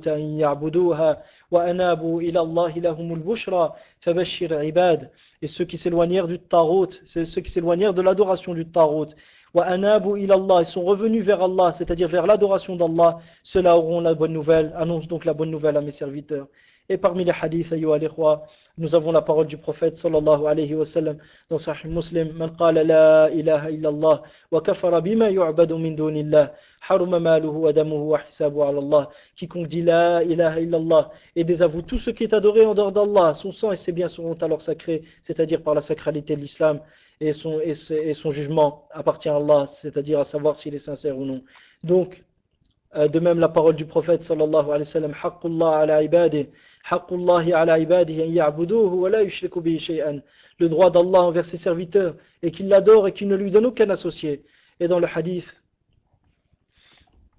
أن يعبدوها وأنابوا إلى الله لهم البشرى فبشر عباد. Et ceux qui s'éloignèrent du tarout, ceux qui s'éloignèrent de l'adoration du tarout, وأنابوا إلى الله, ils sont revenus vers Allah, c'est-à-dire vers l'adoration d'Allah, ceux-là auront la bonne nouvelle. Annonce donc la bonne nouvelle à mes serviteurs. Et parmi les hadiths, ayyuha al-ikhwa, nous avons la parole du prophète sallallahu alayhi wa sallam dans Sahih Muslim: Man qala la ilaha illallah wa kafara bima yu'badu min dunillah haruma maluhu wa damuhu wa hisabuhu ala Allah. Quiconque dit la ilaha illallah et désavoue tout ce qui est adoré en dehors d'Allah, son sang et ses biens seront alors sacrés, c'est-à-dire par la sacralité de l'islam, et son jugement appartient à Allah, c'est-à-dire à savoir s'il est sincère ou non. Donc, de même la parole du prophète sallallahu alayhi wa sallam: Haqqullah ala ibadihi Haqqullahi ala ibadihi an ya'buduhu wa la yushriku bihi shay'an. Le droit d'Allah envers ses serviteurs et qu'ils l'adorent et qu'ils ne lui donnent aucun associé. Et dans le hadith,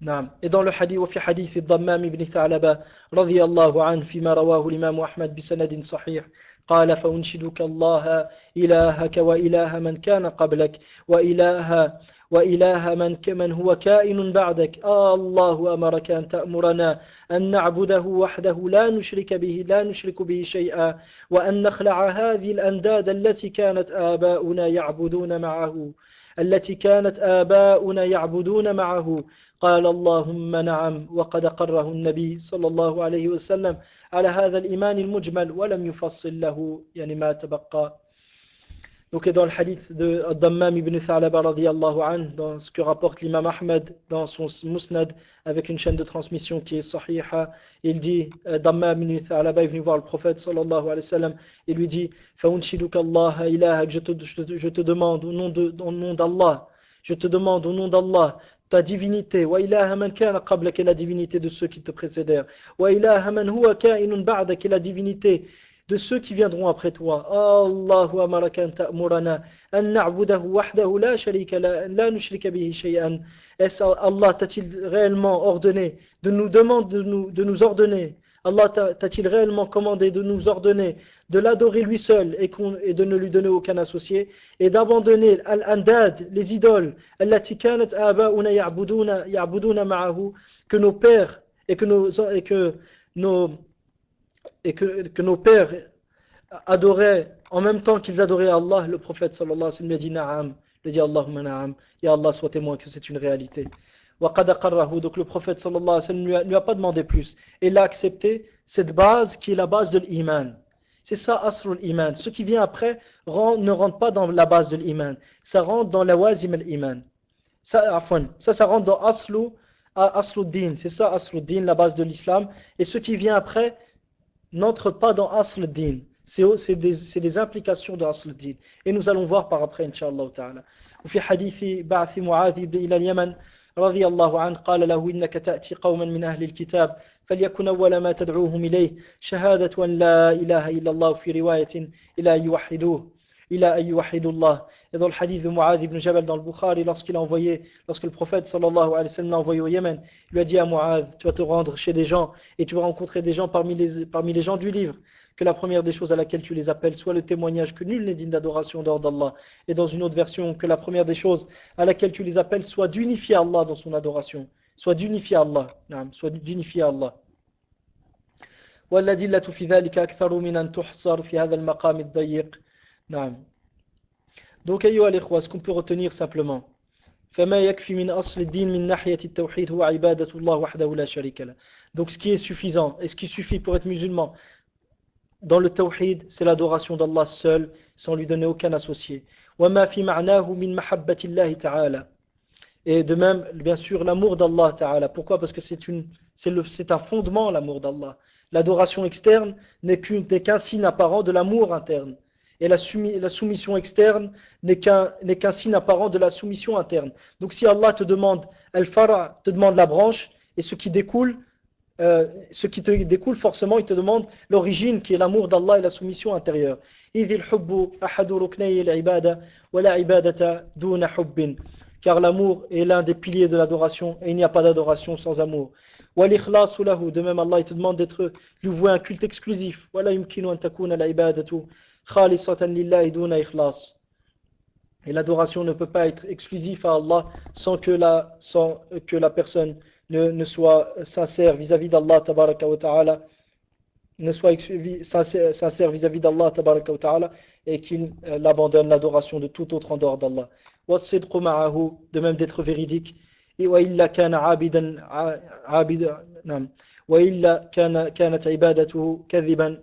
وفي حديث الضمام بن ثعلبة رضي الله عنه فيما رواه الإمام أحمد بسند صحيح قال: فأنشدك الله إلهك وإله من كان قبلك وإله من هو كائن بعدك. الله أمرك أن تأمرنا أن نعبده وحده لا نشرك به شيئا وأن نخلع هذه الأنداد التي كانت آباؤنا يعبدون معه. قال: اللهم نعم. وقد قره النبي صلى الله عليه وسلم على هذا الإيمان المجمل ولم يفصل له ما تبقى. Donc dans le hadith de Dammam ibn Tha'laba radiyallahu anhu, dans ce que rapporte l'imam Ahmed dans son Musnad avec une chaîne de transmission qui est sahiha, il dit, Dammam ibn Tha'laba est venu voir le prophète sallallahu alayhi wa sallam et lui dit, Fa'unshiduka Allah ilahak, je te demande au nom d'Allah, je te demande au nom d'Allah ta divinité, wa ilaha man kana qablaka, la divinité de ceux qui te précédèrent, wa ilaha man huwa ka'inun ba'dak, la divinité de ceux qui viendront après toi. Allahu amaraka an ta'murana an na'budahu wahdahu la sharika la nushrika bihi shay'an. Est-ce Allah t'a-t-il réellement ordonné de nous ordonner? Allah t'a-t-il réellement commandé de nous ordonner de l'adorer lui seul et de ne lui donner aucun associé et d'abandonner al-andad, les idoles, allati kanat aba'una ya'buduna ma'ahu, que nos pères et que nos pères adoraient en même temps qu'ils adoraient Allah. Le prophète sallallahu alayhi wa sallam lui a dit na'am, lui a dit Allahumma na'am, ya Allah sois témoin que c'est une réalité. Donc le prophète sallallahu alayhi wa sallam lui a pas demandé plus, et il a accepté cette base qui est la base de l'iman. C'est ça aslul iman. Ce qui vient après ne rentre pas dans la base de l'iman, ça rentre dans la wazim al-iman. Ça rentre dans aslu din, c'est ça aslu din, la base de l'islam, et ce qui vient après n'entre pas dans Asl Din. C'est des implications de Asl Din. Et nous allons voir par après, Inch'Allah ta'ala. وفي حديث بعث معاذ إلى اليمن رضي الله عنه قال له إنك تأتي قوما من أهل الكتاب فليكن أول ما تدعوهم إليه شهادة أن لا إله إلا الله في رواية إلى أن يوحدوه إلى أن يوحدوا الله. Et dans le hadith de Mu'adh ibn Jabal dans le Bukhari, lorsque le prophète sallallahu alayhi wa sallam l'a envoyé au Yémen, il lui a dit à Mu'adh, tu vas te rendre chez des gens et tu vas rencontrer des gens parmi les gens du livre, que la première des choses à laquelle tu les appelles soit le témoignage que nul n'est digne d'adoration dehors d'Allah, et dans une autre version que la première des choses à laquelle tu les appelles soit d'unifier Allah dans son adoration, soit d'unifier Allah. والأدلة في ذلك أكثر من أن تحصر في هذا المقام الضيق. نعم. Donc, ayyuha al-ikhwa, ce qu'on peut retenir simplement, فما يكفي من أصل الدين من ناحية التوحيد هو عبادة الله وحده لا شريك له. Donc, ce qui est suffisant et ce qui suffit pour être musulman dans le tawhid, c'est l'adoration d'Allah seul, sans lui donner aucun associé. وما في معناه من محبة الله تعالى. Et de même, bien sûr, l'amour d'Allah ta'ala. Pourquoi? Parce que c'est un fondement, l'amour d'Allah. L'adoration externe n'est qu'un signe apparent de l'amour interne. Et la soumission externe n'est qu'un signe apparent de la soumission interne. Donc si Allah te demande al-fara', te demande la branche, et ce qui te découle forcément, il te demande l'origine qui est l'amour d'Allah et la soumission intérieure. Car l'amour est l'un des piliers de l'adoration et il n'y a pas d'adoration sans amour. De même, Allah il te demande de lui vouer un culte exclusif. Et l'adoration ne peut pas être exclusive à Allah sans que la personne ne soit sincère vis-à-vis d'Allah tabaraka wa ta'ala, ne soit sincère vis-à-vis d'Allah tabaraka wa ta'ala, et qu'il abandonne l'adoration de tout autre en dehors d'Allah. De même d'être véridique. Et وإلا كان عابدا نعم وإلا كانت عبادته كذبا.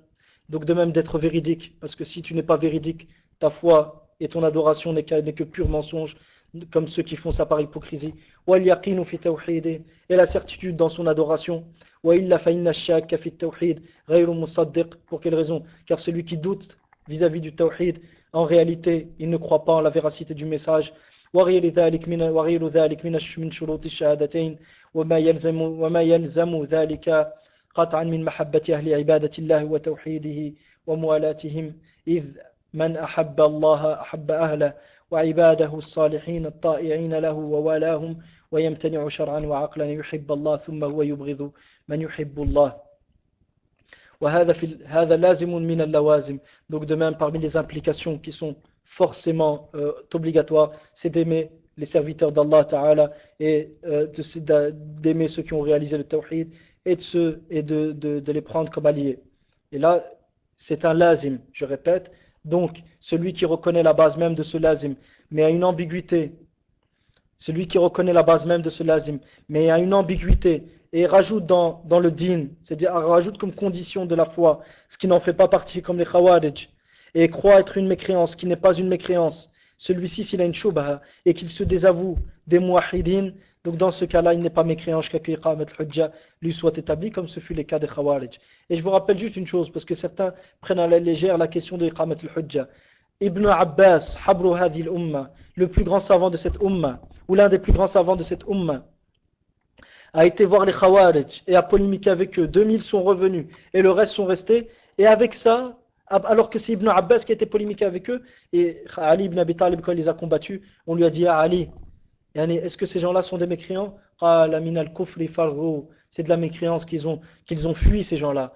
Donc de même d'être véridique, parce que si tu n'es pas véridique, ta foi et ton adoration n'est que pur mensonge, comme ceux qui font ça par hypocrisie. وَالْيَقِينُ فِي تَوْحِيدِ, et la certitude dans son adoration. وَإِلَّا فَإِنَّ الشَّاكَّ فِي التَّوْحِيدِ غَيْرُ مُصَدِّقٍ. Pour quelle raison? Car celui qui doute vis-à-vis du tawhid, en réalité, il ne croit pas en la véracité du message. وغير ذلك من شروط الشهادتين وما يلزم ذلك قطعا من محبة أهل عبادة الله وتوحيده وموالاتهم إذ من أحب الله أحب أهله وعباده الصالحين الطائعين له ووالاهم ويمتنع شرعا وعقلا يحب الله ثم هو يبغض من يحب الله. هذا لازم من اللوازم. Donc de même, parmi les implications qui sont forcément obligatoire, c'est d'aimer les serviteurs d'Allah Ta'ala et d'aimer ceux qui ont réalisé le tawhid et de les prendre comme alliés. Et là, c'est un lazim, je répète. Donc, celui qui reconnaît la base même de ce lazim, mais a une ambiguïté, celui qui reconnaît la base même de ce lazim, mais a une ambiguïté, et rajoute dans le din, c'est-à-dire rajoute comme condition de la foi, ce qui n'en fait pas partie, comme les khawarij, et croit être une mécréance qui n'est pas une mécréance, celui-ci s'il a une shubha et qu'il se désavoue des muwahhidin, donc dans ce cas-là il n'est pas mécréant jusqu'à ce qu'iqamat al-hujja lui soit établi, comme ce fut les cas des Khawarij. Et je vous rappelle juste une chose, parce que certains prennent à la légère la question de iqamat al-hujja. Ibn Abbas, habru hadhi al-umma, le plus grand savant de cette umma, ou l'un des plus grands savants de cette umma, a été voir les Khawarij et a polémiqué avec eux. 2000 sont revenus et le reste sont restés. Et avec ça, alors que c'est Ibn Abbas qui a été polémiqué avec eux, et Ali ibn Abi Talib, quand il les a combattus, on lui a dit à Ali, est-ce que ces gens-là sont des mécréants? C'est de la mécréance qu'ils ont fui, ces gens-là.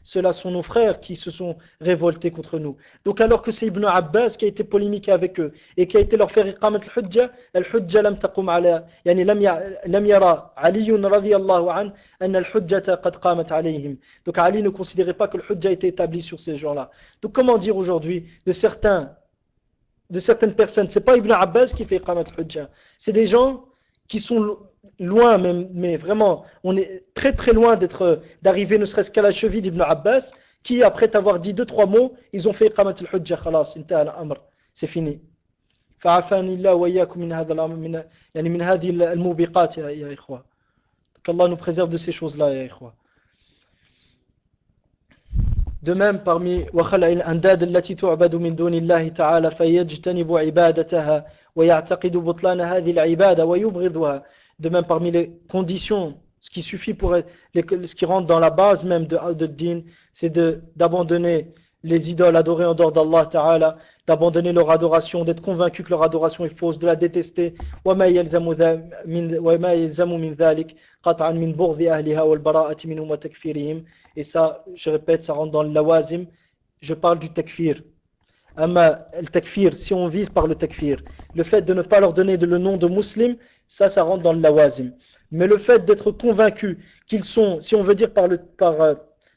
Ceux-là sont nos frères qui se sont révoltés contre nous. Donc alors que c'est Ibn Abbas qui a été polémiqué avec eux et qui a été leur faire iqamat al-hujja lam taqum ala, yani lam yara Ali radiyallahu an anna al-hujjata qad qamat alayhim. Donc Ali ne considérait pas que le hujja était établi sur ces gens-là. Donc comment dire aujourd'hui de certaines personnes, c'est pas Ibn Abbas qui fait iqamat al-hujja, c'est des gens qui sont loin, mais vraiment, on est très très loin d'arriver ne serait-ce qu'à la cheville d'Ibn Abbas, qui après t'avoir dit 2-3 mots, ils ont fait iqamat al-hujja, khalas, intaha al-amr, c'est fini. فعافاني الله وإياكم من هذا الأمر من هذه الموبقات يا إخوة. Qu'Allah nous préserve de ces choses-là, ya إخوة. De même, parmi وخلع الأنداد التي تعبد من دون الله تعالى فيجتنب عبادتها ويعتقد بطلان هذه العبادة ويبغضها. De même, parmi les conditions, ce qui suffit ce qui rentre dans la base même de din, c'est d'abandonner les idoles adorées en dehors d'Allah Ta'ala, d'abandonner leur adoration, d'être convaincu que leur adoration est fausse, de la détester. وما يلزم من ذلك قطعا من بغض أهلها والبراءة منهم وتكفيرهم. Et ça, je répète, ça rentre dans le lawazim. Je parle du takfir. Amma le takfir, si on vise par le takfir, le fait de ne pas leur donner le nom de musulmans, ça rentre dans le lawazim. Mais le fait d'être convaincu qu'ils sont, si on veut dire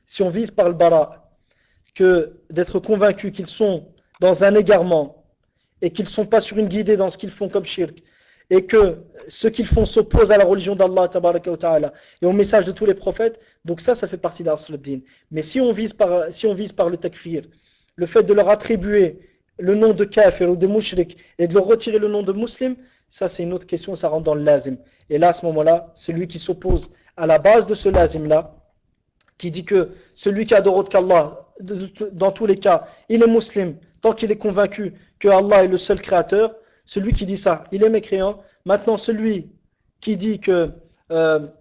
si on vise par le bara, que d'être convaincu qu'ils sont dans un égarement et qu'ils ne sont pas sur une guidée dans ce qu'ils font comme shirk, et que ce qu'ils font s'oppose à la religion d'Allah tabaraka wa ta'ala et au message de tous les prophètes, donc ça fait partie d'Asl ad-Din. Mais si on vise par le takfir, le fait de leur attribuer le nom de kafir ou de mushrik et de leur retirer le nom de musulman, ça c'est une autre question, ça rentre dans le lazim. Et là à ce moment-là, celui qui s'oppose à la base de ce lazim là, qui dit que celui qui adore autre qu'Allah, dans tous les cas, il est musulman tant qu'il est convaincu que Allah est le seul créateur, celui qui dit ça, il est mécréant. Maintenant celui qui dit que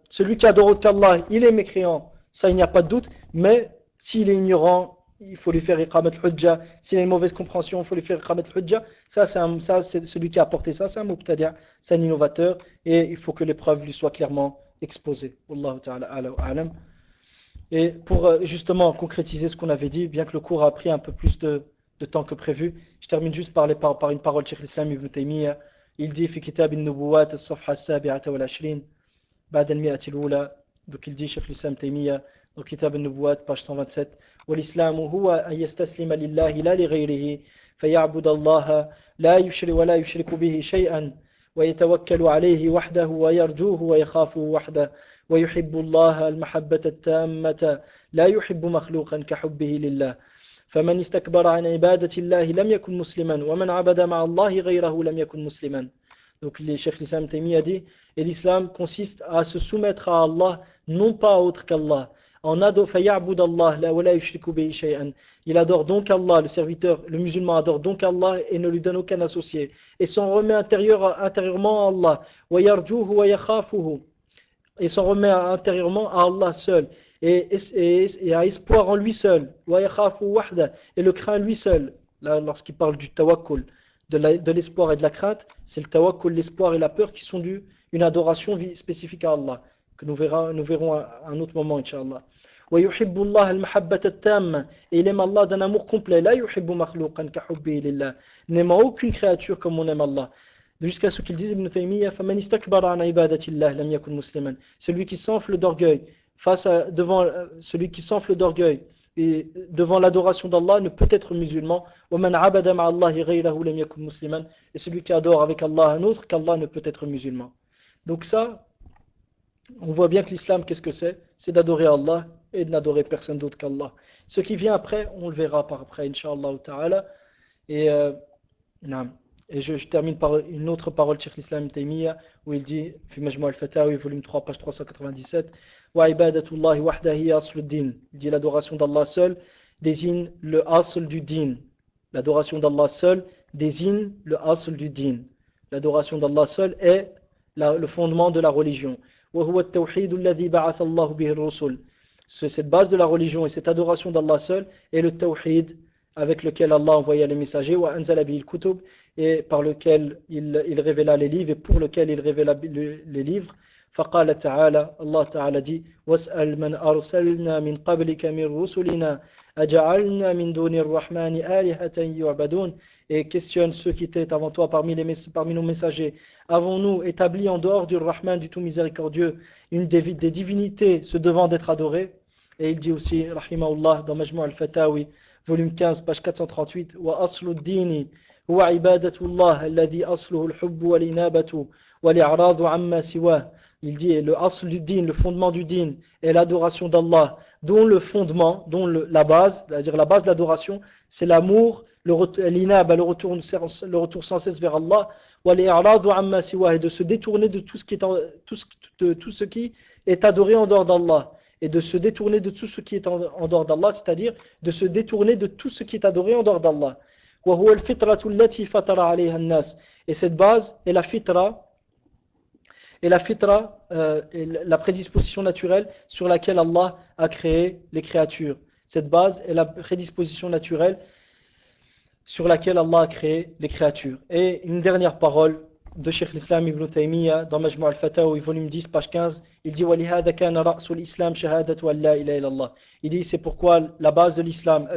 celui qui adore autre qu'Allah, il est mécréant, ça il n'y a pas de doute, mais s'il est ignorant, il faut lui faire iqamat al-hujja. S'il a une mauvaise compréhension, il faut lui faire iqamat al-hujja. Ça c'est celui qui a apporté ça, c'est un mubtadi', c'est un innovateur, et il faut que les preuves lui soient clairement exposées. Wallahu ta'ala a'lam. Et pour justement concrétiser ce qu'on avait dit, bien que le cours a pris un peu plus de temps que prévu, je termine juste par une parole de Cheikh l'Islam Ibn Taymiyyah. Il dit في كتاب النبوات الصفحة 27 بعد المئة الأولى. Donc il dit Cheikh l'Islam Taymiyyah dans Kitab al-Nubuwat, page 127, والإسلام هو أن يستسلم لله لا لغيره فيعبد الله ولا يشرك به شيئا ويتوكل عليه وحده ويرجوه ويخافه وحده ويحب الله المحبة التامة لا يحب مخلوقا كحبه لله فمن استكبر عن عبادة الله لم يكن مسلما ومن عبد مع الله غيره لم يكن مسلما. Donc le Cheikh l'Islam Taymiyyah dit, et l'islam consiste à se soumettre à Allah, non pas à autre qu'Allah. Il adore donc Allah, le serviteur, le musulman adore donc Allah et ne lui donne aucun associé. Et s'en remet intérieurement à Allah. Et s'en remet intérieurement à Allah seul. Et a espoir en lui seul. Et le craint lui seul. Là, lorsqu'il parle du tawakkul, de l'espoir et de la crainte, c'est le tawakkul, l'espoir et la peur qui sont une adoration spécifique à Allah, que nous verrons à un autre moment, Inch'Allah. ويحب الله المحبة التامة, et il aime Allah d'un amour complet. لا يحب مخلوقا كحبه لله, n'aimant aucune créature comme on aime Allah. Jusqu'à ce qu'il dise Ibn Taymiyyah, فمن استكبر عن عبادة الله لم يكن مسلما. Celui qui s'enfle d'orgueil celui qui s'enfle d'orgueil et devant l'adoration d'Allah ne peut être musulman. ومن عبد مع الله غيره لم يكن مسلما. Et celui qui adore avec Allah un autre qu'Allah ne peut être musulman. Donc ça, on voit bien que l'islam, qu'est-ce que c'est? C'est d'adorer Allah et de n'adorer personne d'autre qu'Allah. Ce qui vient après, on le verra par après, Inch'Allah ta'ala. Et, naam. Et je termine par une autre parole de Cheikh l'Islam Ibn Taymiyyah, où il dit, في مجموع الفتاوي, volume 3, page 397, وعبادة الله وحده هي أصل الدين. Il dit l'adoration d'Allah seul désigne le asl du din. L'adoration d'Allah seul désigne le asl du din. L'adoration d'Allah seul est le fondement de la religion. وهو التوحيد الذي بعث الله به الرسل. Cette base de la religion et cette adoration d'Allah seul est le tawhid avec lequel Allah envoya les messagers, وأنزل به الكتب, et par lequel il révéla les livres et pour lequel il révéla les livres. فقال تعالى, Allah Ta'ala dit, واسأل من أرسلنا من قبلك من رسلنا أجعلنا من دون الرحمن آلهة يعبدون. Et questionne ceux qui étaient avant toi parmi nos messagers. Avons-nous établi en dehors du Rahman, du tout miséricordieux, des divinités se devant d'être adorées? Et il dit aussi, rahimahullah, dans Majmou' al-Fatawi, volume 15, page 438, وأصل الدين هو عبادة الله الذي أصله الحب والإنابة والإعراض عما سواه. Il dit le asl du din, le fondement du din est l'adoration d'Allah, dont le fondement, la base, c'est-à-dire la base de l'adoration, c'est l'amour, l'inaba, le retour sans cesse vers Allah, wal-i'radu amma siwah, et de se détourner de tout ce qui est adoré en dehors d'Allah, et de se détourner de tout ce qui est en dehors d'Allah, c'est-à-dire de se détourner de tout ce qui est adoré en dehors d'Allah. Wa huwa al-fitratu allati fatara 'alayha an-nas. Et cette base est la fitra, et la prédisposition naturelle sur laquelle Allah a créé les créatures. Cette base est la prédisposition naturelle sur laquelle Allah a créé les créatures. Et une dernière parole de Cheikh l'Islam Ibn Taymiyyah dans Majmou' al-Fatawi, volume 10, page 15, il dit وَلِهَذَا كَانَ رَأْسُ الْإِسْلَامِ شَهَادَةُ أَنْ لَا إِلَهَ إِلَّا اللَّهِ. Il dit c'est pourquoi la base de l'islam,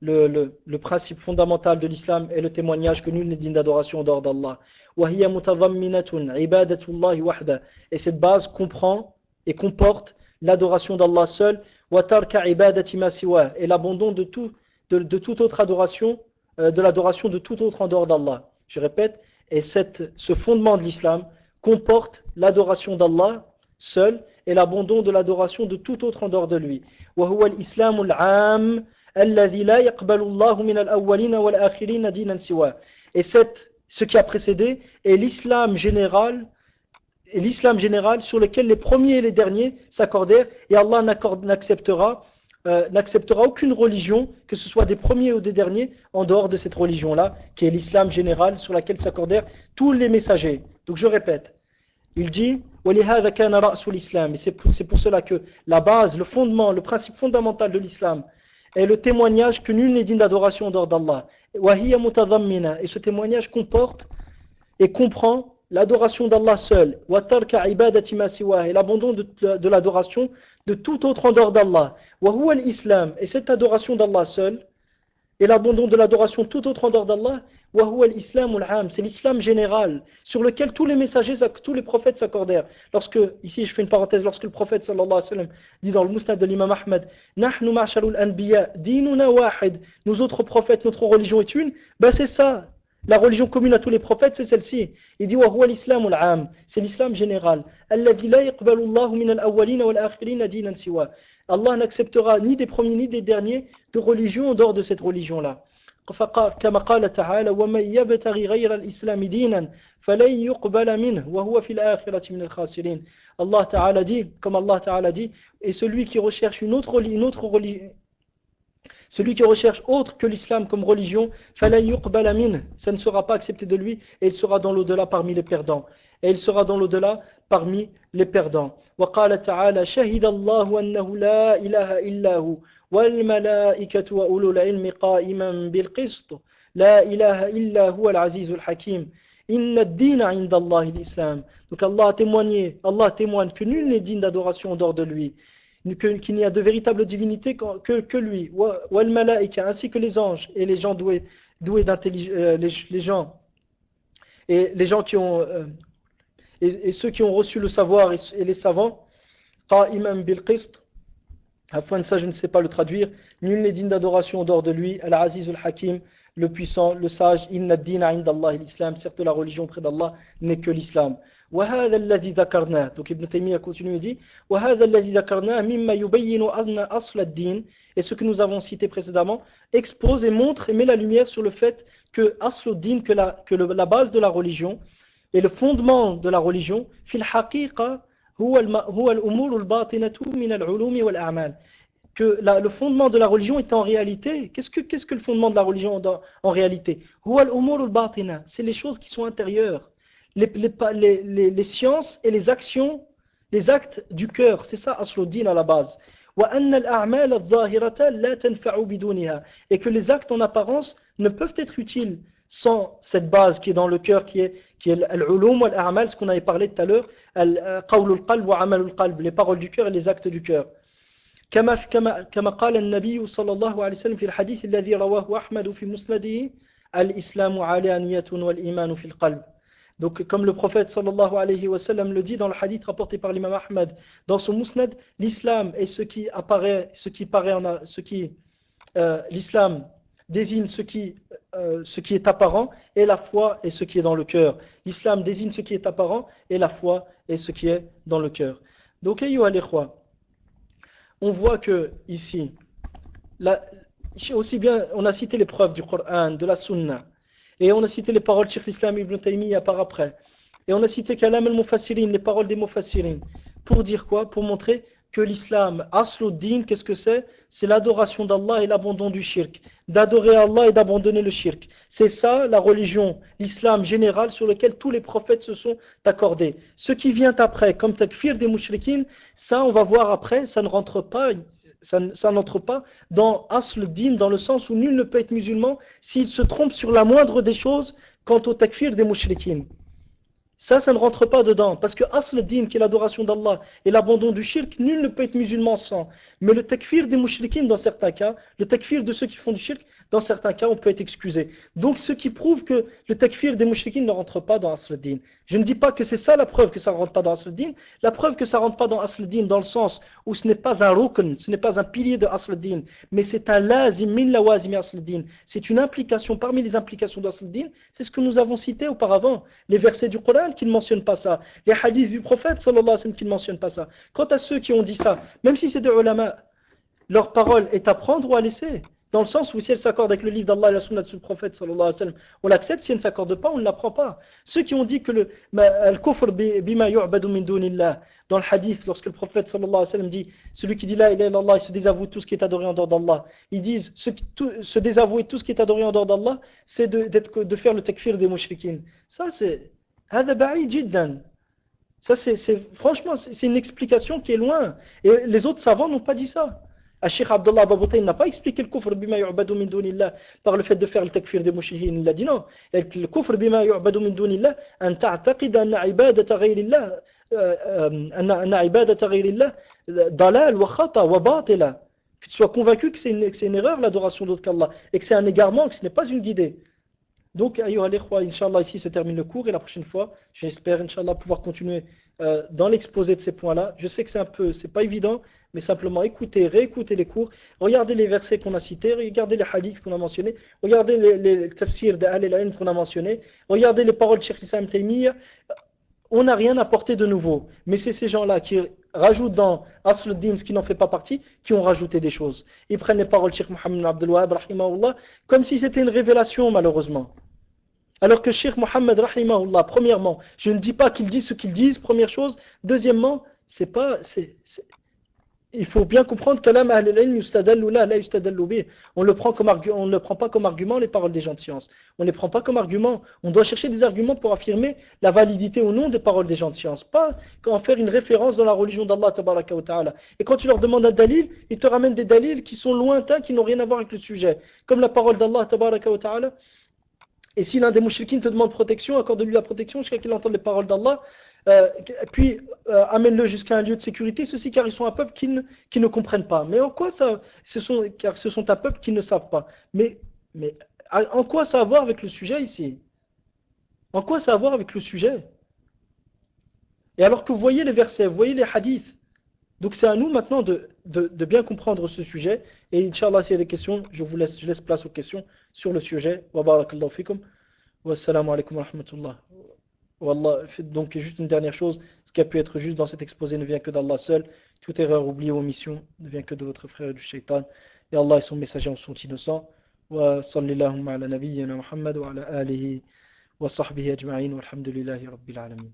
le principe fondamental de l'islam est le témoignage que nul n'est digne d'adoration en dehors d'Allah. وَهِيَ مُتَضَمِّنَةٌ عِبَادَةُ اللَّهِ وَحْدَهُ. Et cette base comprend et comporte l'adoration d'Allah seul, وَتَرْكَ عِبَادَةِ مَا سِوَاهُ, et l'abandon de toute autre adoration, de l'adoration de tout autre en dehors d'Allah. Je répète, et ce fondement de l'islam comporte l'adoration d'Allah seul et l'abandon de l'adoration de tout autre en dehors de lui. وَهُوَ الْإِسْلَامُ الْعَامُ الَّذِي لَا يَقْبَلُ اللَّهُ مِنَ الْأَوَّلِينَ وَالْآخِرِينَ دِينًا سِوَاهُ. Et ce qui a précédé est l'islam général sur lequel les premiers et les derniers s'accordèrent, et Allah n'acceptera aucune religion, que ce soit des premiers ou des derniers, en dehors de cette religion-là, qui est l'islam général sur laquelle s'accordèrent tous les messagers. Donc je répète, il dit وَلِهَذَا كَانَ رَأْسُ الْإِسْلَامِ. Et c'est pour cela que la base, le fondement, le principe fondamental de l'islam est le témoignage que nul n'est digne d'adoration en dehors d'Allah. وَهِيَ مُتَضَمِّنَةٌ. Et ce témoignage comporte et comprend l'adoration d'Allah seul, وَتَرْكَ عِبَادَةِ مَا سِوَاهُ, et l'abandon de l'adoration de tout autre en dehors d'Allah. وَهُوَ الْإِسْلَامُ. Et cette adoration d'Allah seul, et l'abandon de l'adoration tout autre en dehors d'Allah, وَهُوَ الْإِسْلَامُ الْعَامُ. C'est l'islam général, sur lequel tous les messagers, tous les prophètes s'accordèrent. Ici je fais une parenthèse, lorsque le prophète sallallahu alayhi wa sallam dit dans le Musnad de l'imam Ahmed, نَحْنُ مَعْشَرُ الْأَنْبِيَا دِينُنَا وَاحِدٌ. Nous autres prophètes, notre religion est une. C'est ça. La religion commune à tous les prophètes, c'est celle-ci. Il dit وَهُوَ الْإِسْلَامُ الْعَامُ. C'est l'islam général. الَّذِي لَا يَقْبَلُ اللَّهُ مِنَ الْأَوَّلِينَ وَالْآخِرِينَ دِينًا سِوَاهُ. Allah n'acceptera ni des premiers ni des derniers de religion en dehors de cette religion-là. كما قال تعالى ومن يبتغي غير الإسلام دينا فلن يقبل منه وهو في الآخرة من الخاسرين. Allah Ta'ala dit, comme Allah Ta'ala dit, et celui qui recherche celui qui recherche autre que l'islam comme religion, فَلَنْ يُقْبَلَ مِنْهُ, ça ne sera pas accepté de lui, et il sera dans l'au-delà parmi les perdants. Et il sera dans l'au-delà parmi les perdants. وقال تعالى شهد الله أنه لا إله إلا هو والملائكة وأولو العلم قائما بالقسط لا إله إلا هو العزيز الحكيم إن الدين عند الله الإسلام. Donc Allah témoigne que nul n'est digne d'adoration en dehors de lui, qu'il n'y a de véritable divinité que lui, wal malaïka, ainsi que les anges et les gens doués d'intelligence, les gens qui ont et ceux qui ont reçu le savoir et les savants, qa'iman bil qist. Afin de ça, je ne sais pas le traduire. Nul n'est digne d'adoration en dehors de lui. Al-Aziz al-Hakim, le puissant, le sage. Inna ad-dina inda Allah l'islam. Certes, la religion près d'Allah n'est que l'islam. وهذا الذي ذكرناه. Donc Ibn Taymiyyah continue et dit وهذا الذي ذكرناه مما يبين أن أصل الدين, et ce que nous avons cité précédemment expose et montre et met la lumière sur le fait que أصل الدين, la base de la religion et le fondement de la religion في الحقيقة هو الأمور الباطنة من العلوم والأعمال. Que le fondement de la religion est en réalité, qu'est-ce que le fondement de la religion en réalité? C'est les choses qui sont intérieures, les sciences et les actions, les actes du cœur, c'est ça Asluddin à la base. Et que les actes en apparence ne peuvent être utiles sans cette base qui est dans le cœur, qui est al-ulum wal-a'mal, ce qu'on avait parlé tout à l'heure, qawlul qalb wa amalul qalb, les paroles du cœur et les actes du cœur. كما قال النبي صلى الله عليه وسلم في الحديث الذي رواه أحمد في مسنده الإسلام علانية والإيمان في القلب. Donc comme le prophète sallallahu alayhi wa sallam le dit dans le hadith rapporté par l'imam Ahmad dans son musnad, l'islam est l'islam désigne ce qui est apparent, et la foi est ce qui est dans le cœur. L'islam désigne ce qui est apparent et la foi est ce qui est dans le cœur. Donc ayyuha al-ikhwa, on voit que ici, aussi bien on a cité les preuves du Coran, de la Sunna, et on a cité les paroles de Cheikh l'Islam Ibn Taymiyyah par après, et on a cité Kalam al-Mufassirin, les paroles des Mufassirin, pour dire quoi? Pour montrer que l'islam, Asluddin, qu'est-ce que c'est? C'est l'adoration d'Allah et l'abandon du shirk, d'adorer Allah et d'abandonner le shirk. C'est ça la religion, l'islam général sur lequel tous les prophètes se sont accordés. Ce qui vient après, comme takfir des mouchrikin, ça on va voir après, ça n'entre pas dans Asluddin, dans le sens où nul ne peut être musulman s'il se trompe sur la moindre des choses quant au takfir des mouchrikin. Ça ne rentre pas dedans, parce que Asl din, qui est l'adoration d'Allah, et l'abandon du shirk, nul ne peut être musulman sans. Mais le takfir des mouchrikin, dans certains cas, le takfir de ceux qui font du shirk, dans certains cas, on peut être excusé. Donc, ce qui prouve que le takfir des mouchrikin ne rentre pas dans Asl din. Je ne dis pas que c'est ça la preuve que ça ne rentre pas dans Asl din. La preuve que ça ne rentre pas dans Asl din, dans le sens où ce n'est pas un rukn, ce n'est pas un pilier de Asl din, mais c'est un lazim min lawazim Asl din. C'est une implication parmi les implications d'Asl din. C'est ce que nous avons cité auparavant. Les versets du Coran qui ne mentionnent pas ça. Les hadiths du prophète sallallahu alayhi wa sallam qui ne mentionnent pas ça. Quant à ceux qui ont dit ça, même si c'est des ulama, leur parole est à prendre ou à laisser. Dans le sens où si elle s'accorde avec le livre d'Allah et la sunna de ce prophète sallallahu alayhi wa sallam, on l'accepte. Si elle ne s'accorde pas, on ne l'apprend pas. Ceux qui ont dit que le kufr bima yu'badu min dunillah, dans le hadith, lorsque le prophète sallallahu alayhi wa sallam dit, celui qui dit la ilaha illallah, il se désavoue tout ce qui est adoré en dehors d'Allah. Ils disent, se désavouer tout ce qui est adoré en dehors d'Allah, c'est de faire le takfir des mushrikin. Ça c'est هذا بعيد جدا. Ça franchement c'est une explication qui est loin, et les autres savants n'ont pas dit ça. Cheikh Abdullah Baboutain n'a pas expliqué le kufr bima yu'badu min dunillah par le fait de faire le takfir des mushrikin. Il a dit non, le kufr bima yu'badu min dunillah an ta'taqid anna ibadata ghayrillah anna ibadata ghayrillah dalal wa khata wa batila, que tu sois convaincu que c'est une erreur l'adoration d'autre qu'Allah, et que c'est un égarement, que ce n'est pas une guidée. Donc, ayyuha al-ikhwa, Inch'Allah, ici se termine le cours, et la prochaine fois, j'espère, Inch'Allah, pouvoir continuer dans l'exposé de ces points-là. Je sais que c'est pas évident, mais simplement réécoutez les cours, regardez les versets qu'on a cités, regardez les hadiths qu'on a mentionnés, regardez les tafsirs d'Ahl al-Ilm qu'on a mentionnés, regardez les paroles de Cheikh l'Islam Taymiyyah. On n'a rien apporté de nouveau, mais c'est ces gens-là qui rajoutent dans Asluddin ce qui n'en fait pas partie, qui ont rajouté des choses. Ils prennent les paroles de Cheikh Mohammed Abdul Wahhab rahimahullah comme si c'était une révélation, malheureusement. Alors que Cheikh Mohammed rahimahullah, premièrement, je ne dis pas qu'ils disent ce qu'ils disent, première chose. Deuxièmement, il faut bien comprendre que l'âme al-ilm yustadallu la yustadallu bih. On ne prend pas comme argument les paroles des gens de science. On ne les prend pas comme argument. On doit chercher des arguments pour affirmer la validité ou non des paroles des gens de science. Pas en faire une référence dans la religion d'Allah tabaraka wa ta'ala. Et quand tu leur demandes un dalil, ils te ramènent des dalils qui sont lointains, qui n'ont rien à voir avec le sujet. Comme la parole d'Allah tabaraka wa ta'ala. Et si l'un des mouchriquins te demande protection, accorde-lui la protection jusqu'à qu'il entende les paroles d'Allah, puis amène-le jusqu'à un lieu de sécurité, ceci car ils sont un peuple qui ne comprennent pas. Mais en quoi ça, car ce sont un peuple qui ne savent pas. Mais en quoi ça a à voir avec le sujet ici? En quoi ça a à voir avec le sujet? Et alors que vous voyez les versets, vous voyez les hadiths, donc c'est à nous maintenant de bien comprendre ce sujet. Et Inch'Allah, s'il y a des questions, je laisse place aux questions sur le sujet. Wa barakallahu fikum. Wa assalamu alaikum wa rahmatullah. Wallah, donc juste une dernière chose, ce qui a pu être juste dans cet exposé ne vient que d'Allah seul. Toute erreur, oubli ou omission ne vient que de votre frère et du shaitan. Et Allah et son messager en sont innocents. Wa sallallahu ala nabiyyina Muhammad wa ala alihi wa sahbihi ajma'in walhamdulillahi rabbil alamin.